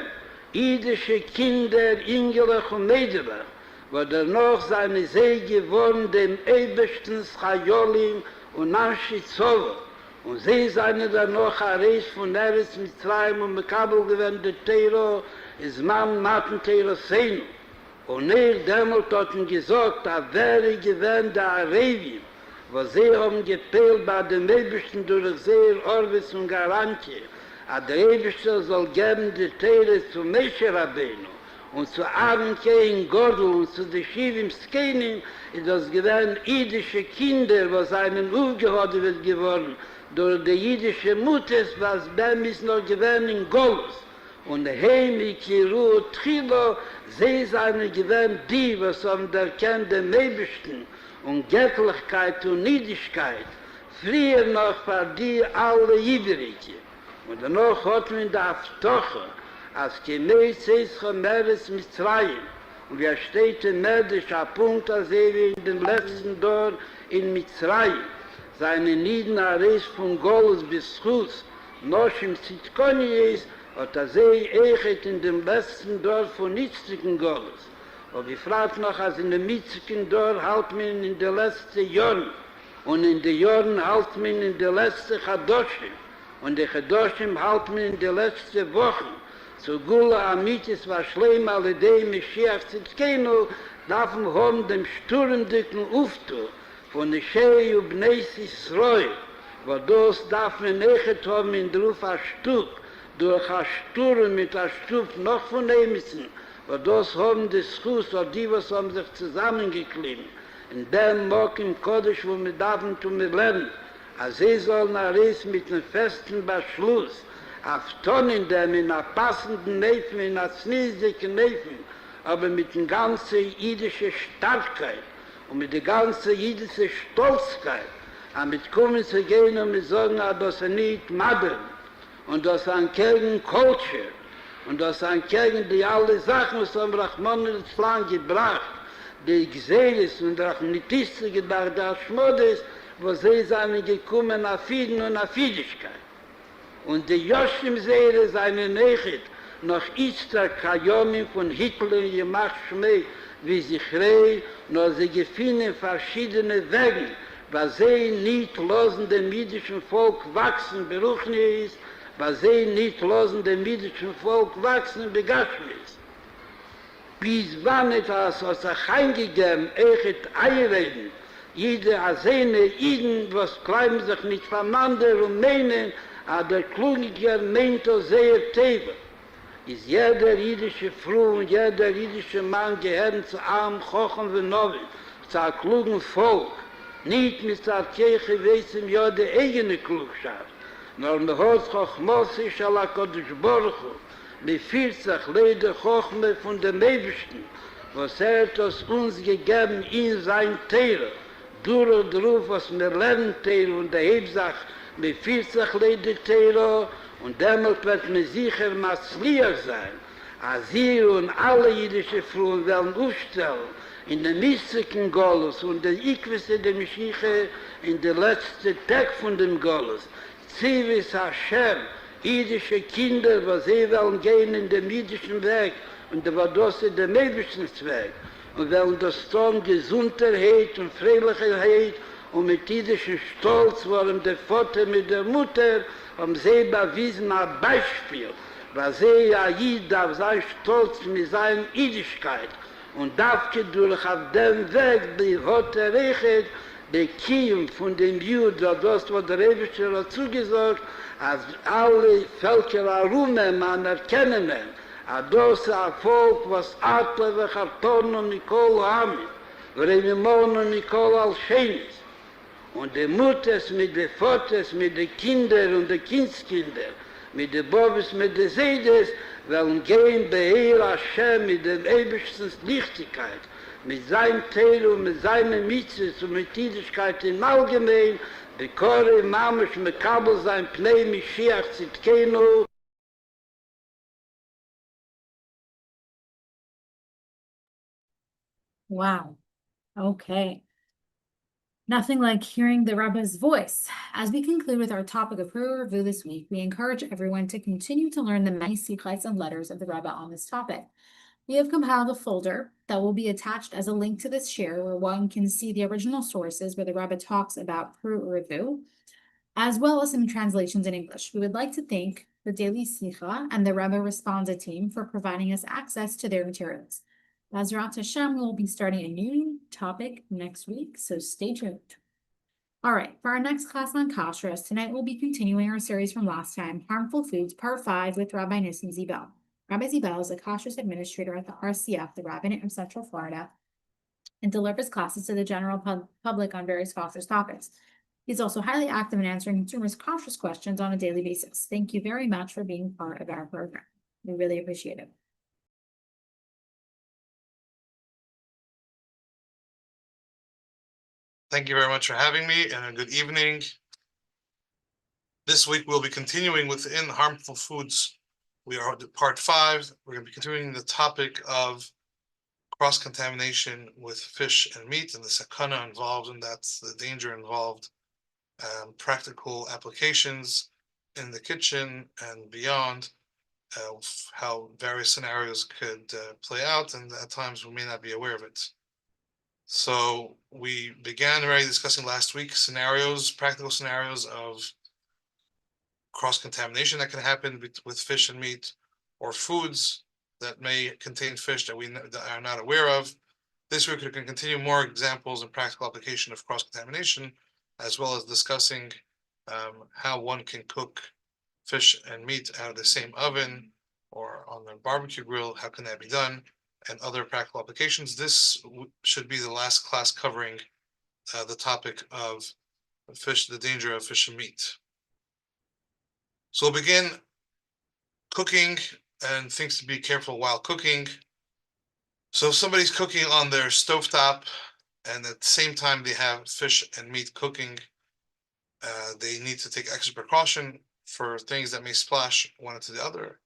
jüdische Kinder, Ingelach und Mädelach, wo noch seine See geworden dem Ebersten Schajolim und Anschizowo. Und sie seien dann noch Ares von Eretz Mitzrayim und Mekabel gewendete Teiro, ist man Maten Teiro Seinu. Und damals hat ihn gesagt, da wäre gewähnt der Arevim, wo sie haben gepeilt bei dem Ebersten durch Seher, Orvis und Garantie. Aber der Eberste soll geben die Teire zu Meshe Rabbeinu und zu Arenke in Gordel und zu den Schivim Skenim, ist das gewähnt jüdische Kinder, was einen aufgehoben wird geworden, durch die jüdische Mutter, was beim ist noch gewähnt in Golus. Und Heimi, Kiru, Trilo, sie seien gewähnt die, was haben erkennt den Ebersten und Göttlichkeit und Niedigkeit, früher noch für die alle Iberike. Und danach hat man da Aftoche, als gemäß Eschem Eretz Mitzrayim. Und wie steht in Medisch, a Punkt, als in dem letzten Dorf in Mitzrayim, seine Nieden Ares von Golus bis Chus, noch im Zitkonies, hat echt in dem letzten Dorf von Nitzigen Golus. Und ich frage noch, als in dem Nitzigen Dorf halt man in den letzten Jahren, und in den Jahren halt man in den letzten Chadoshim, und die Chadoshim halt man in den letzten Wochen. So Gula Amitis war schlimm, alle die Mashiach Zitkenu, darf man haben dem sturmdicken Uftu, von der Shei und Bneis Yisroi, wo das darf man nicht haben in der Ruf Ashtub, durch Ashturm mit Ashtub noch von Emissen, wo das haben die Schus, oder die, was haben sich zusammengeklebt. In dem Mok im Kodesh, wo wir davon tun wir lernen, als sie sollen Ares mit einem festen Beschluss, auf Tonnen dem in einer passenden Neffen, in einer zniesigen Neffen, aber mit der ganzen jüdischen Starkheit und mit der ganzen jüdischen Stolzkeit, und mit kommen zu gehen und mit sagen, dass nicht Madden, und das an gegen Culture, und das an gegen die alle Sachen, was am Rachman in das Land gebracht, die gesehen ist und auch nicht ist gedacht, der Schmod ist, wo sie sind gekommen nach Frieden und nach Friedigkeit. Und die Joschim Seere seine Nechet, noch Istra Kajomim von Hitler gemacht Schmäh, wie sie rei, nur sie gefunden verschiedene Wege, weil sie nicht losen dem jüdischen Volk wachsen, beruchen ist, weil sie nicht losen dem jüdischen Volk wachsen, begaschen ist. Bis wann etwas aus der Heimgegeben, echt einreden, jede Asene, jeden, was bleiben sich nicht voneinander und meinen, aber der Klugiger meint auch sehr Teve. Ist jeder jüdische Frau und jeder jüdische Mann gehören zu Arm, Chochen und Novin, zu einem klugen Volk, nicht mit der Kirche wissen, ja, die eigene Klugschaft, nur mit Hot Chochmosi, Shalakodesh Borchu, mit 40 Leute Chochme von dem Ebersten, was hat uns gegeben in sein Teire, durch und durch, was wir lernen Teire und der Hebsach, mit 40 Leute Teiro, und damit wird mir sicher Matzliach sein, als sie und alle jüdische Frauen werden aufstellen, in den mystischen Golus und der Ikwisse der Mischiche in der letzten Tag von dem Golus. Zivis Hashem, jüdische Kinder, was sie wollen gehen in den jüdischen Weg und der Vadosse der Mäbischen Weg und wollen das Ton Gesundheit und Freilichkeit und mit jüdischem Stolz wollen der Vater mit der Mutter haben sie bewiesen ein Beispiel, weil sie ja jeder darf sein Stolz mit seiner Jüdischkeit und darf durch auf dem Weg die Hote Rechet, die Kiem von dem Jud, das was der Rebbe dazu gesagt, als alle Völker herum man erkennen, das ist ein Volk, was Adler, Charton und Nikol haben, Remimon und Nikol Al-Shenis. Und die Mutters mit den Vaters, mit den Kindern und den Kindskindern, mit den Bobes, mit den Seides, wollen gehen bei Eir Hashem mit dem ewigsten Lichtigkeit, mit seinem Teil und mit seinen Mitzvahs und mit Jüdischkeit im Allgemeinen, Bekore, Mamesh, Mekabel, sein Pnei, Mishiach, Zitkenu.
Wow. Okay. Nothing like hearing the Rebbe's voice. As we conclude with our topic of Peru review this week, we encourage everyone to continue to learn the many sikhs and letters of the Rebbe on this topic. We have compiled a folder that will be attached as a link to this share where one can see the original sources where the Rebbe talks about Peru review, as well as some translations in English. We would like to thank the Daily Sikha and the Rebbe Responsa team for providing us access to their materials. Bezrat Hashem, we'll be starting a new topic next week, so stay tuned. All right, for our next class on Kashrus, tonight we'll be continuing our series from last time, Harmful Foods, Part 5 with Rabbi Nissan Zibell. Rabbi Zibell is a Kashrus administrator at the RCF, the Rabbinate of Central Florida, and delivers classes to the general public on various Kashrus topics. He's also highly active in answering consumers' Kashrus questions on a daily basis. Thank you very much for being part of our program. We really appreciate it.
Thank you very much for having me, and good evening. This week we'll be continuing within harmful foods. We are at part 5. We're going to be continuing the topic of cross-contamination with fish and meat and the sakana involved, and that's the danger involved, practical applications in the kitchen and beyond, how various scenarios could play out, and at times we may not be aware of it. So we began already discussing last week scenarios, practical scenarios of cross-contamination that can happen with fish and meat, or foods that may contain fish that we are not aware of. This week we can continue more examples and practical application of cross-contamination, as well as discussing how one can cook fish and meat out of the same oven or on a barbecue grill. How can that be done? And other practical applications. This should be the last class covering the topic of fish, the danger of fish and meat. So we'll begin cooking and things to be careful while cooking. So if somebody's cooking on their stovetop and at the same time they have fish and meat cooking, they need to take extra precaution for things that may splash one into the other.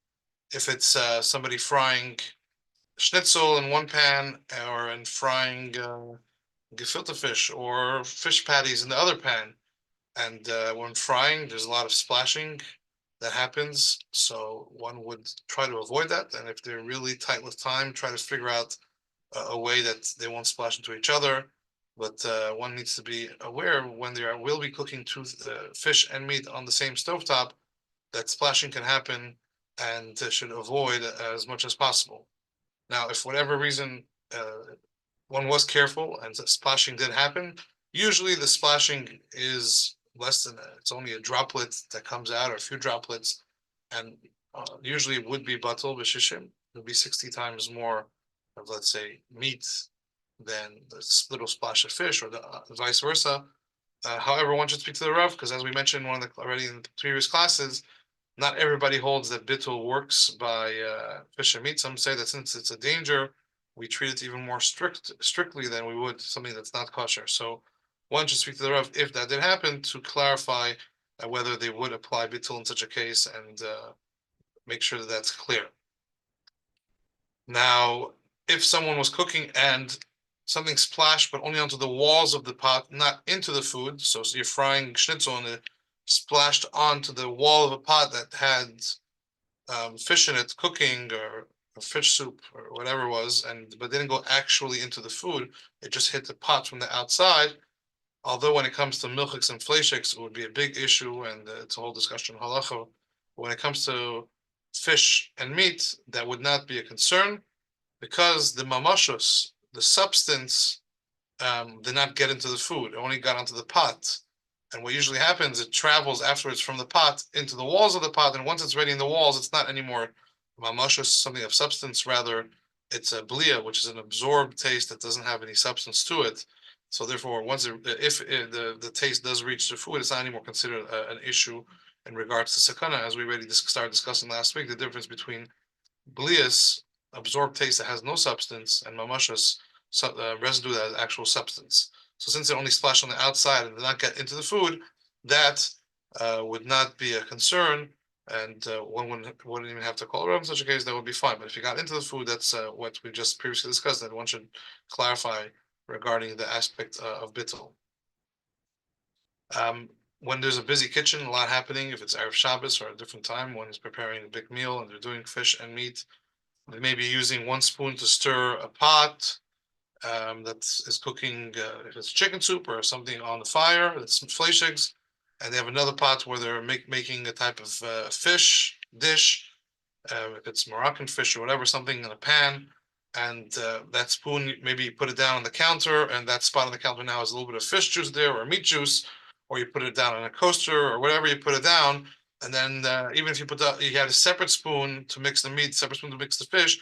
If it's somebody frying schnitzel in one pan, or in frying gefilte fish or fish patties in the other pan, and when frying there's a lot of splashing that happens, so one would try to avoid that, and if they're really tight with time, try to figure out a way that they won't splash into each other. But one needs to be aware when they will be cooking fish and meat on the same stovetop that splashing can happen, and should avoid as much as possible. Now, if for whatever reason one was careful and the splashing did happen, usually the splashing is less than it's only a droplet that comes out, or a few droplets, and usually it would be batul b'shishim. It would be 60 times more of, let's say, meat than the little splash of fish, or the vice versa. However, one should speak to the Rav, because as we mentioned already in the previous classes, not everybody holds that bittul works by fish and meat. Some say that since it's a danger, we treat it even more strictly than we would something that's not kosher. So one should speak to the Rav if that did happen, to clarify whether they would apply bittul in such a case, and make sure that that's clear. Now, if someone was cooking and something splashed, but only onto the walls of the pot, not into the food, so you're frying schnitzel and it splashed onto the wall of a pot that had fish in it cooking, or fish soup or whatever it was, but didn't go actually into the food, it just hit the pot from the outside. Although when it comes to milchiks and fleishiks, it would be a big issue, and it's a whole discussion on halacha. When it comes to fish and meat, that would not be a concern, because the mamashos, the substance, did not get into the food, it only got onto the pot. And what usually happens, it travels afterwards from the pot into the walls of the pot, and once it's ready in the walls, it's not anymore mamashos, something of substance, rather it's a blia, which is an absorbed taste that doesn't have any substance to it. So therefore, if the taste does reach the food, it's not anymore considered an issue in regards to sakana, as we already started discussing last week, the difference between blias, absorbed taste that has no substance, and mamashos, residue that has actual substance. So since it only splashed on the outside and did not get into the food, that would not be a concern, and one wouldn't even have to call it up in such a case. That would be fine. But if you got into the food, that's what we just previously discussed, that one should clarify regarding the aspect of bittul. When there's a busy kitchen, a lot happening, if it's Erev Shabbos or a different time, one is preparing a big meal and they're doing fish and meat, they may be using one spoon to stir a pot that is cooking, if it's chicken soup or something on the fire, that's flesh eggs, and they have another pot where they're making a type of fish dish, if it's Moroccan fish or whatever, something in a pan, and that spoon, maybe you put it down on the counter, and that spot on the counter now has a little bit of fish juice there or meat juice, or you put it down on a coaster or whatever you put it down, and then even if you you had a separate spoon to mix the meat, separate spoon to mix the fish,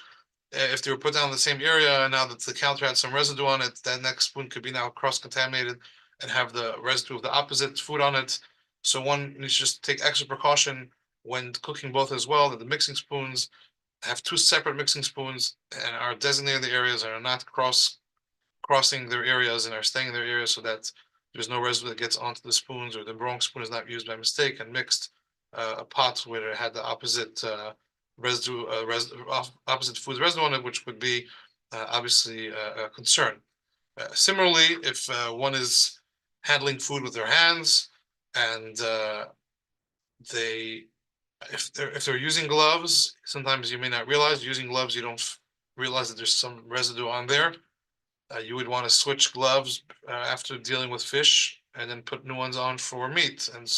if they were put down in the same area, now that the counter had some residue on it, that next spoon could be now cross-contaminated and have the residue of the opposite food on it. So one needs to just take extra precaution when cooking both as well, that the mixing spoons have two separate mixing spoons and are designated the areas and are not crossing their areas and are staying in their areas, so that there's no residue that gets onto the spoons, or the wrong spoon is not used by mistake and mixed a pot where it had the opposite residue, opposite food residue on it, which would be obviously a concern. Similarly, if one is handling food with their hands and if they're using gloves, sometimes you may not realize using gloves, you don't realize that there's some residue on there. You would want to switch gloves after dealing with fish, and then put new ones on for meat, and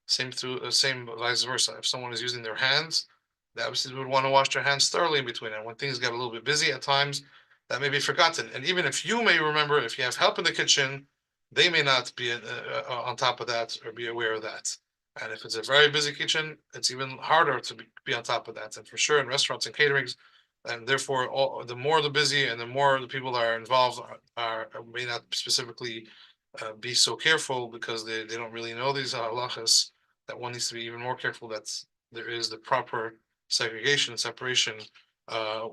same vice versa. If someone is using their hands, they obviously would want to wash their hands thoroughly in between. And when things get a little bit busy at times, that may be forgotten. And even if you may remember, if you have help in the kitchen, they may not be on top of that or be aware of that. And if it's a very busy kitchen, it's even harder to be on top of that. And for sure, in restaurants and caterings, and therefore, the more the busy and the more the people that are involved are may not specifically be so careful, because they don't really know these halachas, that one needs to be even more careful that there is the proper segregation and separation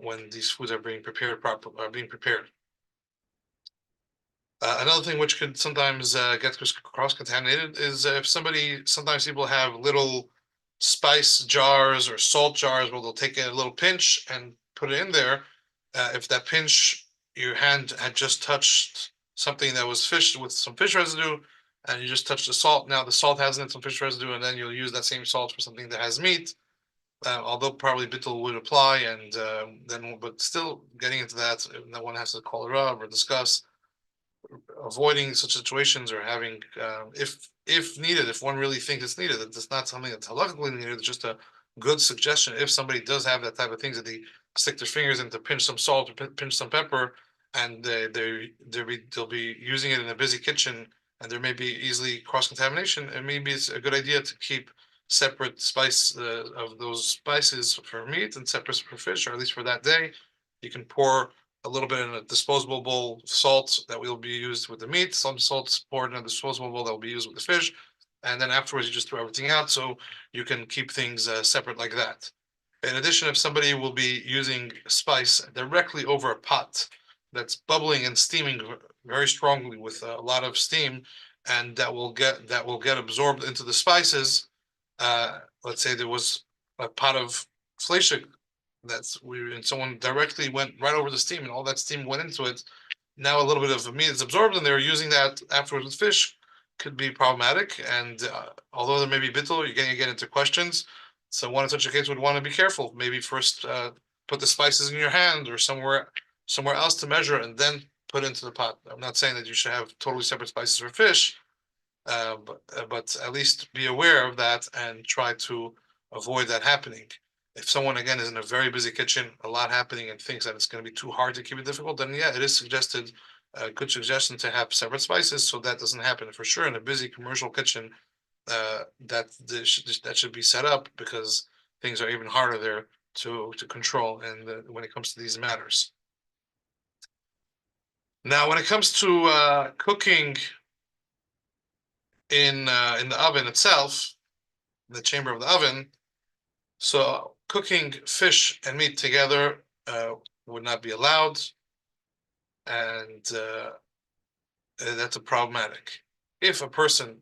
when these foods are being prepared another thing which could sometimes get cross-contaminated is if sometimes people have little spice jars or salt jars where they'll take a little pinch and put it in there. If that pinch, your hand had just touched something that was fish with some fish residue, and you just touched the salt, now the salt has in it some fish residue, and then you'll use that same salt for something that has meat. Although probably bittul would apply, and but still getting into that, no one has to call a Rav or discuss avoiding such situations, or having if needed, if one really thinks it's needed, it's not something that's halakhically needed, it's just a good suggestion. If somebody does have that type of things, that they stick their fingers in to pinch some salt or pinch some pepper, and they'll be using it in a busy kitchen, and there may be easily cross-contamination, and maybe it's a good idea to keep separate spice of those spices for meat and separate for fish, or at least for that day. You can pour a little bit in a disposable bowl of salt that will be used with the meat, some salt's poured in a disposable bowl that will be used with the fish, and then afterwards you just throw everything out, so you can keep things separate like that. In addition, if somebody will be using spice directly over a pot that's bubbling and steaming very strongly with a lot of steam, and that will get absorbed into the spices, let's say there was a pot of fleshig and someone directly went right over the steam, and all that steam went into it. Now a little bit of meat is absorbed, and they're using that afterwards with fish, could be problematic. And although there may be bittul, you're going to get into questions. So one in such a case would want to be careful. Maybe first put the spices in your hand or somewhere else to measure, and then put into the pot. I'm not saying that you should have totally separate spices for fish, but at least be aware of that and try to avoid that happening. If someone, again, is in a very busy kitchen, a lot happening, and thinks that it's going to be too hard to keep it difficult, then yeah, it is suggested, a good suggestion, to have separate spices so that doesn't happen. For sure, in a busy commercial kitchen, that should be set up, because things are even harder there to control, and when it comes to these matters. Now, when it comes to cooking in the oven itself, the chamber of the oven, so cooking fish and meat together would not be allowed, and that's a problematic. If a person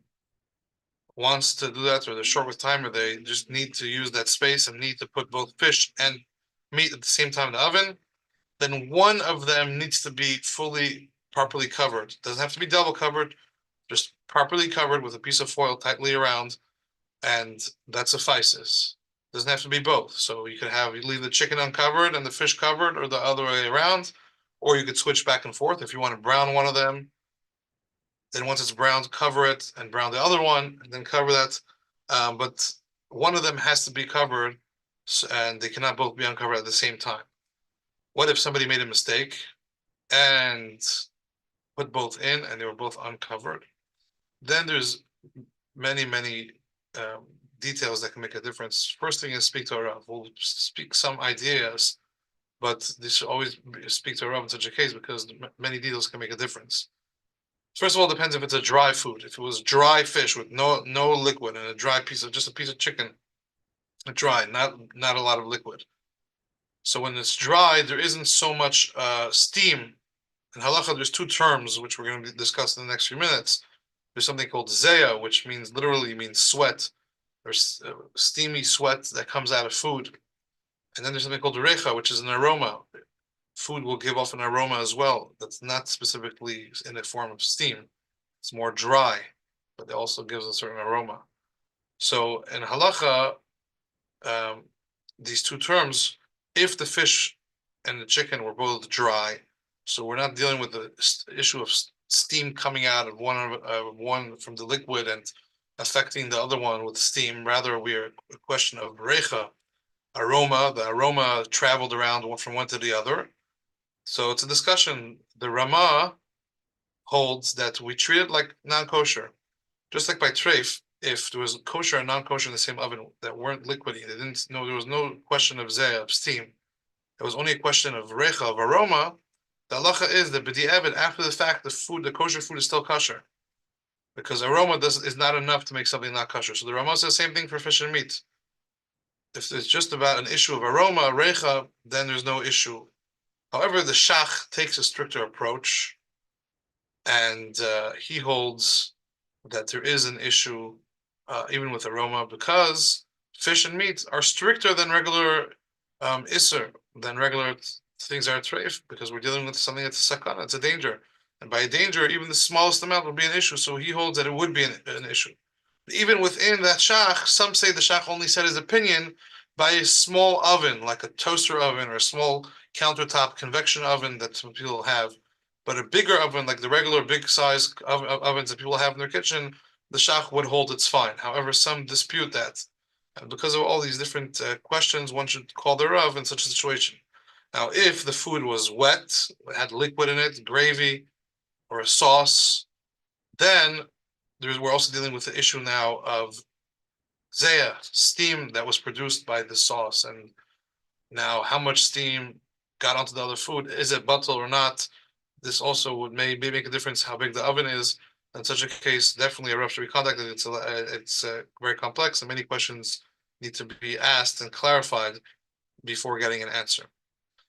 wants to do that, or they're short with time, or they just need to use that space and need to put both fish and meat at the same time in the oven, then one of them needs to be properly covered. Doesn't have to be double covered, just properly covered with a piece of foil tightly around, and that suffices. Doesn't have to be both. So you leave the chicken uncovered and the fish covered, or the other way around, or you could switch back and forth. If you want to brown one of them, then once it's browned, cover it and brown the other one, and then cover that. But one of them has to be covered, and they cannot both be uncovered at the same time. What if somebody made a mistake and put both in and they were both uncovered? Then there's many details that can make a difference. First thing is speak to a Rav. We'll speak some ideas, but this should always speak to a Rav in such a case because many details can make a difference. First of all, it depends if it's a dry food. If it was dry fish with no liquid and just a piece of chicken, dry, not a lot of liquid. So when it's dry, there isn't so much steam. In halacha, there's two terms which we're going to discuss in the next few minutes. There's something called zeya, which literally means sweat. There's steamy sweat that comes out of food. And then there's something called recha, which is an aroma. Food will give off an aroma as well. That's not specifically in the form of steam. It's more dry, but it also gives a certain aroma. So in halacha, these two terms, if the fish and the chicken were both dry, so we're not dealing with the issue of steam coming out of one from the liquid and affecting the other one with steam. Rather, we're a question of recha, aroma. The aroma traveled around from one to the other. So it's a discussion. The Rama holds that we treat it like non-kosher, just like by treif. If there was kosher and non-kosher in the same oven that weren't liquidy, there was no question of zeh, of steam. It was only a question of recha, of aroma. The halacha is that b'di'evet, after the fact, the kosher food is still kosher, because aroma is not enough to make something not kosher. So the Rama says the same thing for fish and meat. If it's just about an issue of aroma, recha, then there's no issue. However, the Shach takes a stricter approach, and he holds that there is an issue even with aroma, because fish and meat are stricter than regular iser, than regular things are treif, because we're dealing with something that's a sakana, it's a danger. And by a danger, even the smallest amount will be an issue, so he holds that it would be an issue. Even within that Shach, some say the Shach only said his opinion by a small oven, like a toaster oven or a small countertop convection oven that some people have. But a bigger oven, like the regular big size ovens that people have in their kitchen, the Shach would hold it's fine. However, some dispute that. And because of all these different questions, one should call the Rav in such a situation. Now, if the food was wet, had liquid in it, gravy, or a sauce, then we're also dealing with the issue now of zeya, steam that was produced by the sauce. And now how much steam got onto the other food, is it bottle or not? This also would maybe make a difference how big the oven is. In such a case, definitely a Rav should be contacted. It's very complex, and many questions need to be asked and clarified before getting an answer.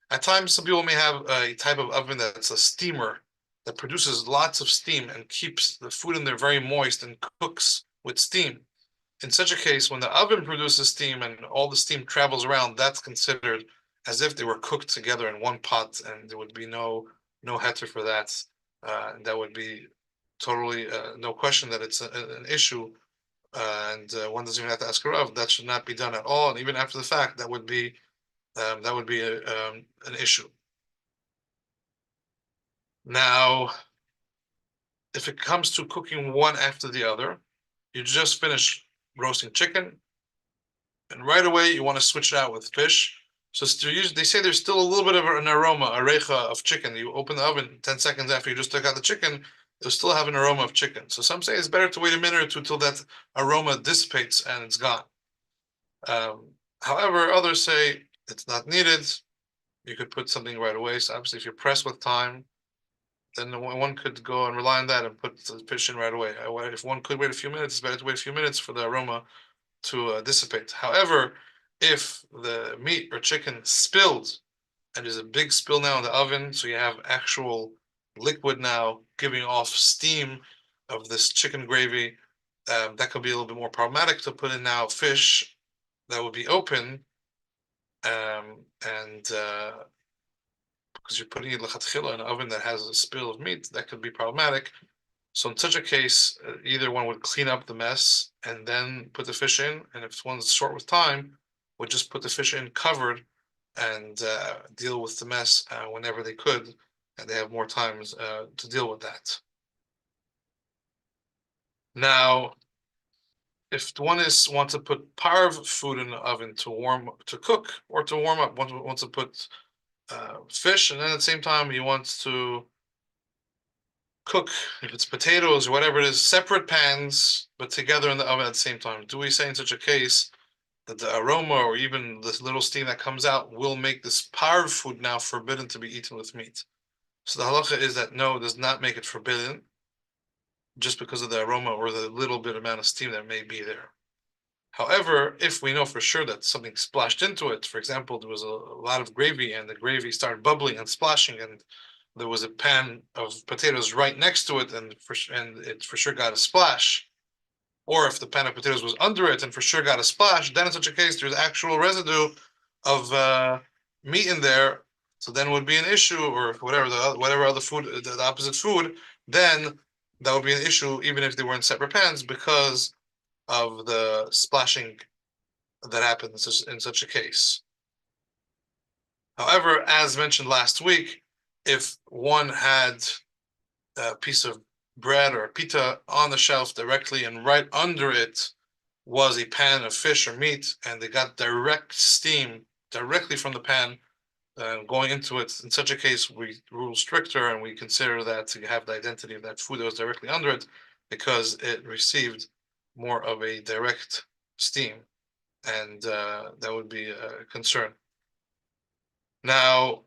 At times, some people may have a type of oven that's a steamer that produces lots of steam and keeps the food in there very moist and cooks with steam. In such a case, when the oven produces steam and all the steam travels around, that's considered as if they were cooked together in one pot, and there would be no heter for that. That would be totally no question that it's an issue, and one doesn't even have to ask a Rav. That should not be done at all, and even after the fact, that would be an issue. Now, if it comes to cooking one after the other, you just finish roasting chicken, and right away you want to switch it out with fish. So they say there's still a little bit of an aroma, a recha of chicken. You open the oven 10 seconds after you just took out the chicken, it'll still have an aroma of chicken. So some say it's better to wait a minute or two till that aroma dissipates and it's gone. However, others say it's not needed. You could put something right away. So obviously, if you're pressed with time, then one could go and rely on that and put the fish in right away. If one could wait a few minutes, it's better to wait a few minutes for the aroma to dissipate. However, if the meat or chicken spilled, and there's a big spill now in the oven, so you have actual liquid now giving off steam of this chicken gravy, that could be a little bit more problematic to put in now fish that would be open, and because you're putting it lechatchila in an oven that has a spill of meat, that could be problematic. So in such a case, either one would clean up the mess and then put the fish in, and if one's short with time, would just put the fish in covered and deal with the mess whenever they could, and they have more time to deal with that. Now, if one wants to put parve food in the oven to cook or to warm up, wants to put fish, and then at the same time he wants to cook, if it's potatoes or whatever it is, separate pans, but together in the oven at the same time. Do we say in such a case that the aroma or even this little steam that comes out will make this parve food now forbidden to be eaten with meat? So the halacha is that no, it does not make it forbidden, just because of the aroma or the little bit amount of steam that may be there. However, if we know for sure that something splashed into it, for example, there was a lot of gravy and the gravy started bubbling and splashing, and there was a pan of potatoes right next to it, and it for sure got a splash, or if the pan of potatoes was under it and for sure got a splash, then in such a case there's actual residue of meat in there, so then it would be an issue, or whatever other food, the opposite food, then that would be an issue even if they were in separate pans because of the splashing that happens in such a case. However, as mentioned last week, if one had a piece of bread or a pita on the shelf directly and right under it was a pan of fish or meat, and they got direct steam directly from the pan going into it, in such a case we rule stricter and we consider that to have the identity of that food that was directly under it because it received more of a direct steam, and that would be a concern. Now,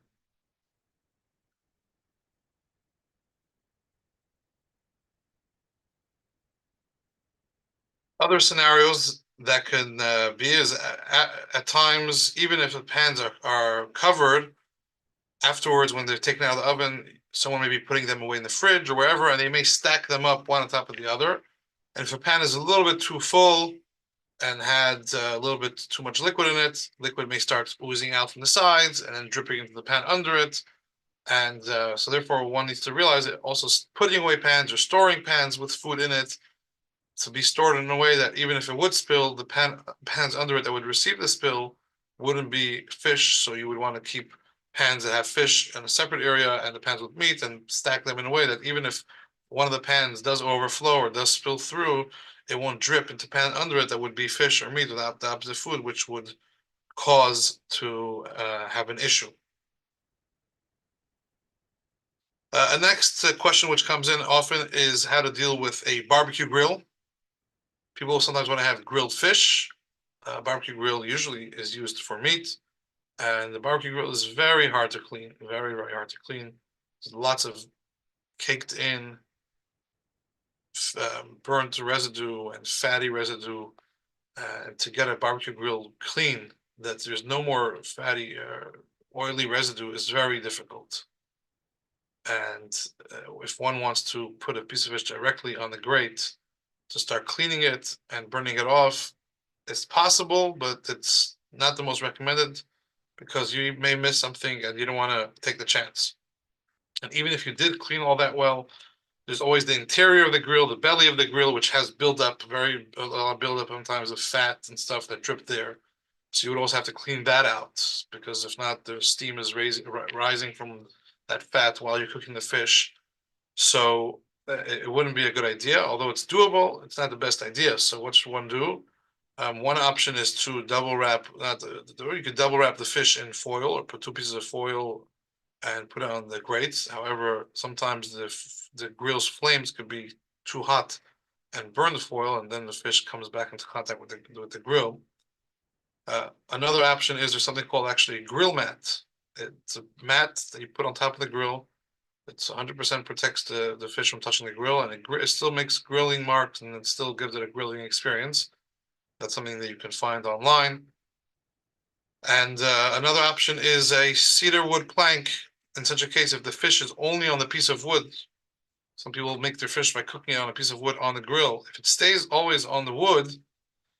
other scenarios that can be is at times, even if the pans are covered, afterwards when they're taken out of the oven, someone may be putting them away in the fridge or wherever, and they may stack them up one on top of the other. And if a pan is a little bit too full and had a little bit too much liquid in it, liquid may start oozing out from the sides and then dripping into the pan under it. And so therefore one needs to realize that also putting away pans or storing pans with food in it to be stored in a way that even if it would spill, the pans under it that would receive the spill wouldn't be fish. So you would want to keep pans that have fish in a separate area and the pans with meat and stack them in a way that even if one of the pans does overflow or does spill through, it won't drip into pan under it that would be fish or meat without the opposite food, which would cause to have an issue. A next question which comes in often is how to deal with a barbecue grill. People sometimes want to have grilled fish. Barbecue grill usually is used for meat, and the barbecue grill is very hard to clean, very, very hard to clean. There's lots of caked in burnt residue and fatty residue. And to get a barbecue grill clean, that there's no more fatty, oily residue is very difficult. And if one wants to put a piece of fish directly on the grate to start cleaning it and burning it off, it's possible, but it's not the most recommended because you may miss something and you don't want to take the chance. And even if you did clean all that well, there's always the interior of the grill, the belly of the grill, which has a lot of buildup sometimes of fat and stuff that drip there. So you would also have to clean that out because if not, the steam is rising from that fat while you're cooking the fish. So it wouldn't be a good idea, although it's doable. It's not the best idea. So what should one do? One option is to double wrap. You could double wrap the fish in foil or put 2 pieces of foil and put it on the grates. However, sometimes the grill's flames could be too hot and burn the foil, and then the fish comes back into contact with the grill. Another option is there's something called actually a grill mat. It's a mat that you put on top of the grill. It's 100% protects the fish from touching the grill, and it still makes grilling marks, and it still gives it a grilling experience. That's something that you can find online. And another option is a cedar wood plank. In such a case, if the fish is only on the piece of wood, some people make their fish by cooking it on a piece of wood on the grill. If it stays always on the wood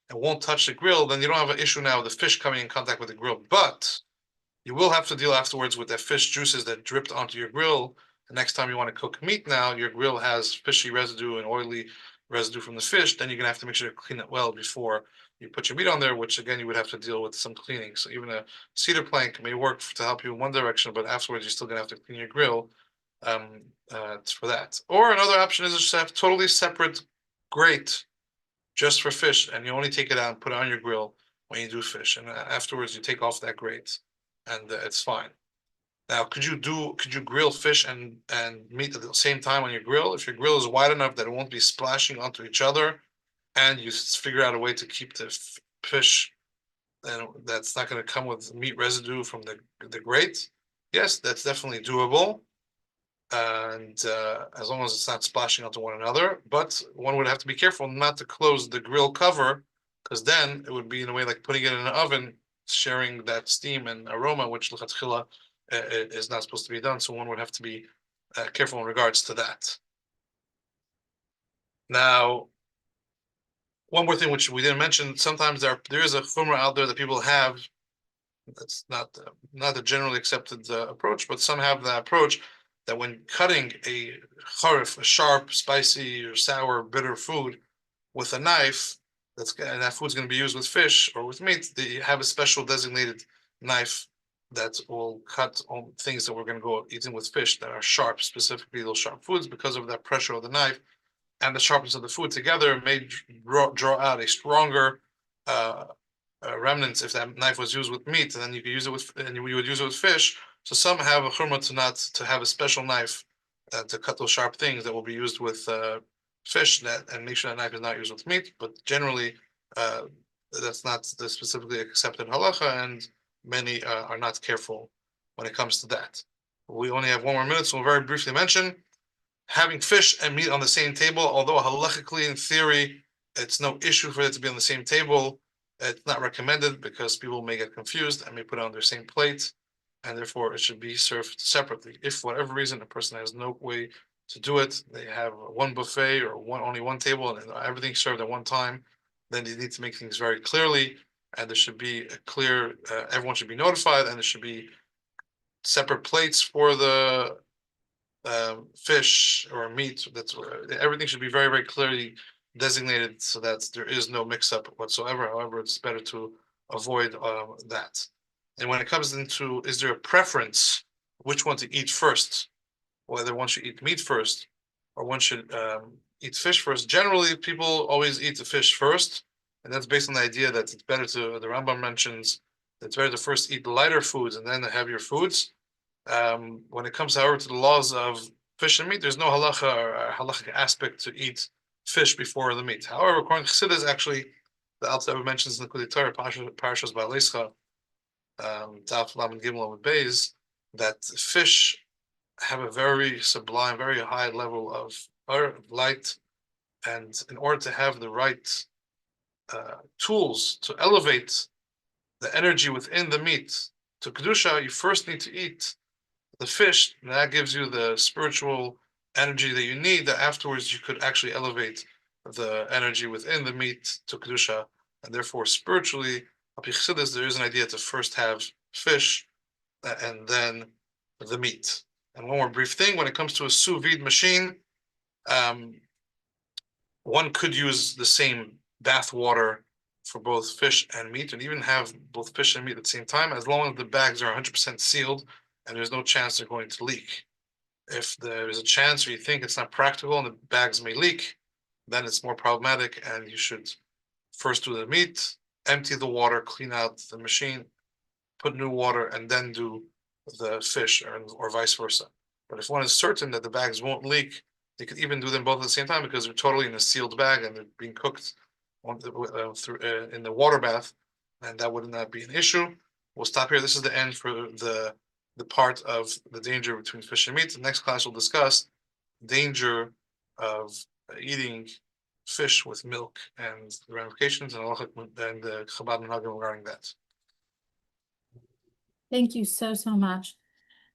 and won't touch the grill, then you don't have an issue now with the fish coming in contact with the grill. But you will have to deal afterwards with the fish juices that dripped onto your grill The next time you want to cook meat now, your grill has fishy residue and oily residue from the fish, then you're gonna have to make sure to clean it well before you put your meat on there, which again, you would have to deal with some cleaning. So even a cedar plank may work to help you in one direction, but afterwards you're still gonna have to clean your grill for that. Or another option is just to have totally separate grate just for fish, and you only take it out and put it on your grill when you do fish, and afterwards you take off that grate, and it's fine. Now, could you grill fish and meat at the same time on your grill? If your grill is wide enough that it won't be splashing onto each other, and you figure out a way to keep the fish, and that's not going to come with meat residue from the grate, yes, that's definitely doable. And as long as it's not splashing onto one another, but one would have to be careful not to close the grill cover, because then it would be in a way like putting it in an oven, sharing that steam and aroma, which l'chatchila is not supposed to be done. So one would have to be careful in regards to that. Now, one more thing which we didn't mention: sometimes there is a chumrah out there that people have. That's not the generally accepted approach, but some have the approach that when cutting a charif, a sharp, spicy, or sour, bitter food with a knife, and that food's going to be used with fish or with meat, they have a special designated knife that will cut on things that we're going to go eating with fish that are sharp, specifically those sharp foods, because of that pressure of the knife and the sharpness of the food together may draw out a stronger remnants if that knife was used with meat, and then you could use it with, and you would use it with fish. So some have a chumrah to have a special knife to cut those sharp things that will be used with fish, and make sure that knife is not used with meat. But generally, that's not the specifically accepted halacha, and many are not careful when it comes to that. We only have 1 more minute, so we'll very briefly mention having fish and meat on the same table. Although halachically, in theory, it's no issue for it to be on the same table. It's not recommended because people may get confused and may put it on their same plate, and therefore it should be served separately. If for whatever reason a person has no way to do it, they have one buffet or only one table and everything's served at one time, then they need to make things very clearly, and there should be a clear, everyone should be notified, and there should be separate plates for the fish or meat. That's everything should be very, very clearly designated so that there is no mix-up whatsoever. However, it's better to avoid that. And when it comes into, is there a preference which one to eat first, whether one should eat meat first or one should eat fish first? Generally, people always eat the fish first, and that's based on the idea that it's better to, the Rambam mentions, that it's better to first eat the lighter foods and then have your foods. When it comes, however, to the laws of fish and meat, there's no halacha or halachic aspect to eat fish before the meat. However, according to Chassidus, actually, the Alter Rebbe mentions in the Kudei Torah, Parashas Ba'aleischa, Taf Lamed Gimel with Beis, that fish have a very sublime, very high level of light, and in order to have the right tools to elevate the energy within the meat to Kedusha, you first need to eat the fish, and that gives you the spiritual energy that you need, that afterwards you could actually elevate the energy within the meat to Kedusha. And therefore, spiritually, there is an idea to first have fish and then the meat. And one more brief thing, when it comes to a sous vide machine, one could use the same bath water for both fish and meat, and even have both fish and meat at the same time, as long as the bags are 100% sealed and there's no chance they're going to leak. If there's a chance or you think it's not practical and the bags may leak, then it's more problematic, and you should first do the meat, empty the water, clean out the machine, put new water, and then do the fish, or vice versa. But if one is certain that the bags won't leak, you could even do them both at the same time, because they're totally in a sealed bag and they're being cooked in the water bath, and that would not be an issue. We'll stop here. This is the end for the part of the danger between fish and meat. The next class will discuss danger of eating fish with milk and the ramifications and the Chabad minhagim regarding that.
Thank you so much.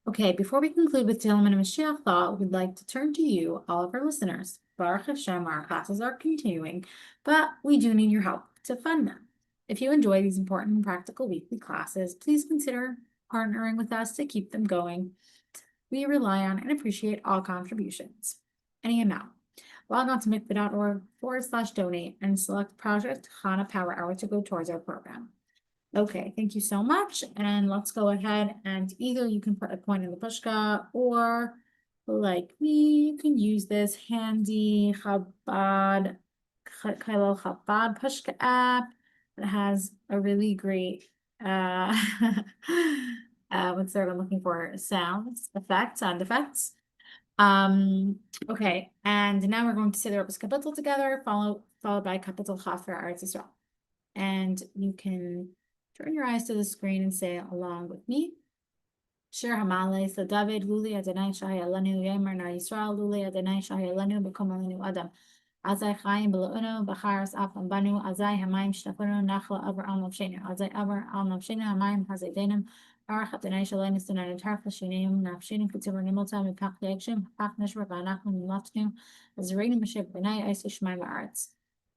Okay, before we conclude with Tehillim and Mashiach thought, we'd like to turn to you, all of our listeners. Baruch Hashem, our classes are continuing, but we do need your help to fund them. If you enjoy these important and practical weekly classes, please consider partnering with us to keep them going. We rely on and appreciate all contributions. Any amount. Log on to mikvah.org/donate and select Project Chana Power Hour to go towards our program. Okay, thank you so much. And let's go ahead and either you can put a coin in the pushka, or like me, you can use this handy Chabad pushka app. It has a really great what's the word I'm looking for? Sound effects. Okay, and now we're going to say the Rebbe's Kapitel together, followed by Kapitel Chaf for Eretz Yisrael. And you can turn your eyes to the screen and say it along with me. Shir Hamale, so David, Luli Adonai Shahi Alanu, Yemer Na Yisrael, Luli Adonai Shahi Alanu, Bekom Alanu Adam. Azai Chaim Belu'unu, Bacharas Afam Banu, Azai Hamayim Shtafunu, Nachla Avar Al Navshenu, Azai Avar Al Navshenu, Hamayim Hazai Denim, Arach Adonai Shalai Nistunan, and Tarfa Shinim, Nafshinu, Kutzimur Nimulta, Mipach Yagshim, Pach Nishra, Banachum, Laftnu, Azraini Mashib, Benai, Isu Shemaim Arts.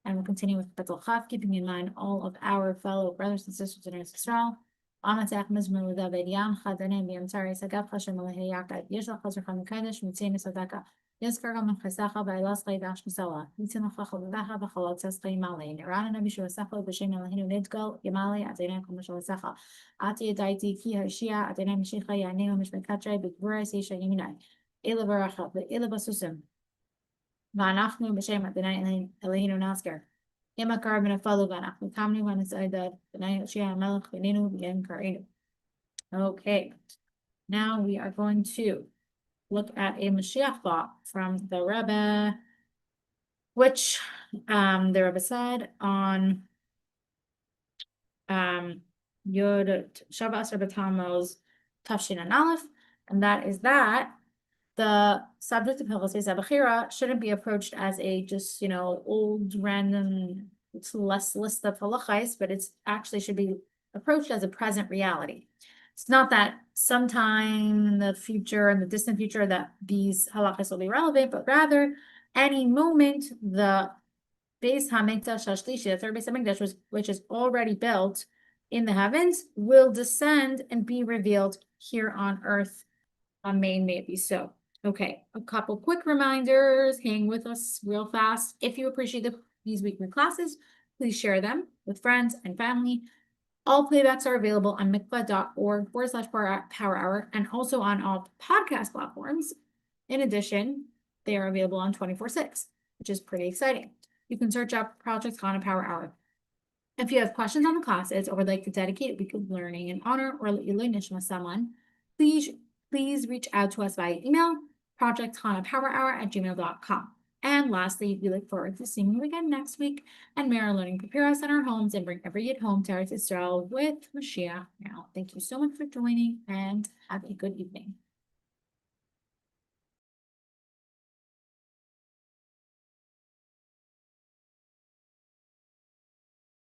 And we'll continue with Kapitel Chaf, keeping in mind all of our fellow brothers and sisters in Eretz Yisrael. Amatach Mizmer with David Yam, Chadanim, Yamtari, Sagaf, Hashem, Malahi Yakad, Yeshach, Hazarcham, Kadesh, Mitzini, Sadaka, Yeskar, Gaman, Chasacha, Bailas, Dash, Misala, Mitzin, Chachal, Vaha, Bachalot, Sespa, Yamali, Nirana, Nabishu, Safa, Bashim, Alahinu, Nidgal, Yamali, Adena, Komishal, Sacha, Ati, Daiti, Ki, Hashia, Adena, Mishicha, Yaneo, Mishmekatre, Bigura, Sisha, Yiminai, Elevaracha, the Elevasusim. Vanachnu b'shem Adonai Eloheinu Nasker. Yemakar v'nafalu vanachnu kamnu v'nisayda Adonai Yoshia Melech v'ninu v'yem karinu. Okay, now we are going to look at a Mashiach thought from the Rebbe, which the Rebbe said on Yod Shabbos Rebbe Tammuz Tafshin and Aleph, and that is that the subject of Hilchos Zabachira shouldn't be approached as a just, old random less list of halachais, but it's actually should be approached as a present reality. It's not that sometime in the future, in the distant future, that these halachais will be relevant, but rather any moment the Beis Hamikdash Hashlishi, the third Beis Hamikdash, which is already built in the heavens, will descend and be revealed here on earth. Amen, maybe so. Okay, a couple quick reminders. Hang with us real fast. If you appreciate these weekly classes, please share them with friends and family. All playbacks are available on mikvah.org/power hour and also on all podcast platforms. In addition, they are available on 24/6, which is pretty exciting. You can search up Project Chana Power Hour. If you have questions on the classes or would like to dedicate a week of learning in honor or Ilui Nishma someone, please reach out to us via email, projectchanapowerhour@gmail.com. And lastly, we look forward to seeing you again next week. And may our learning prepare us in our homes and bring every Yid home to Eretz Yisrael with Mashiach now. Thank you so much for joining and have a good evening.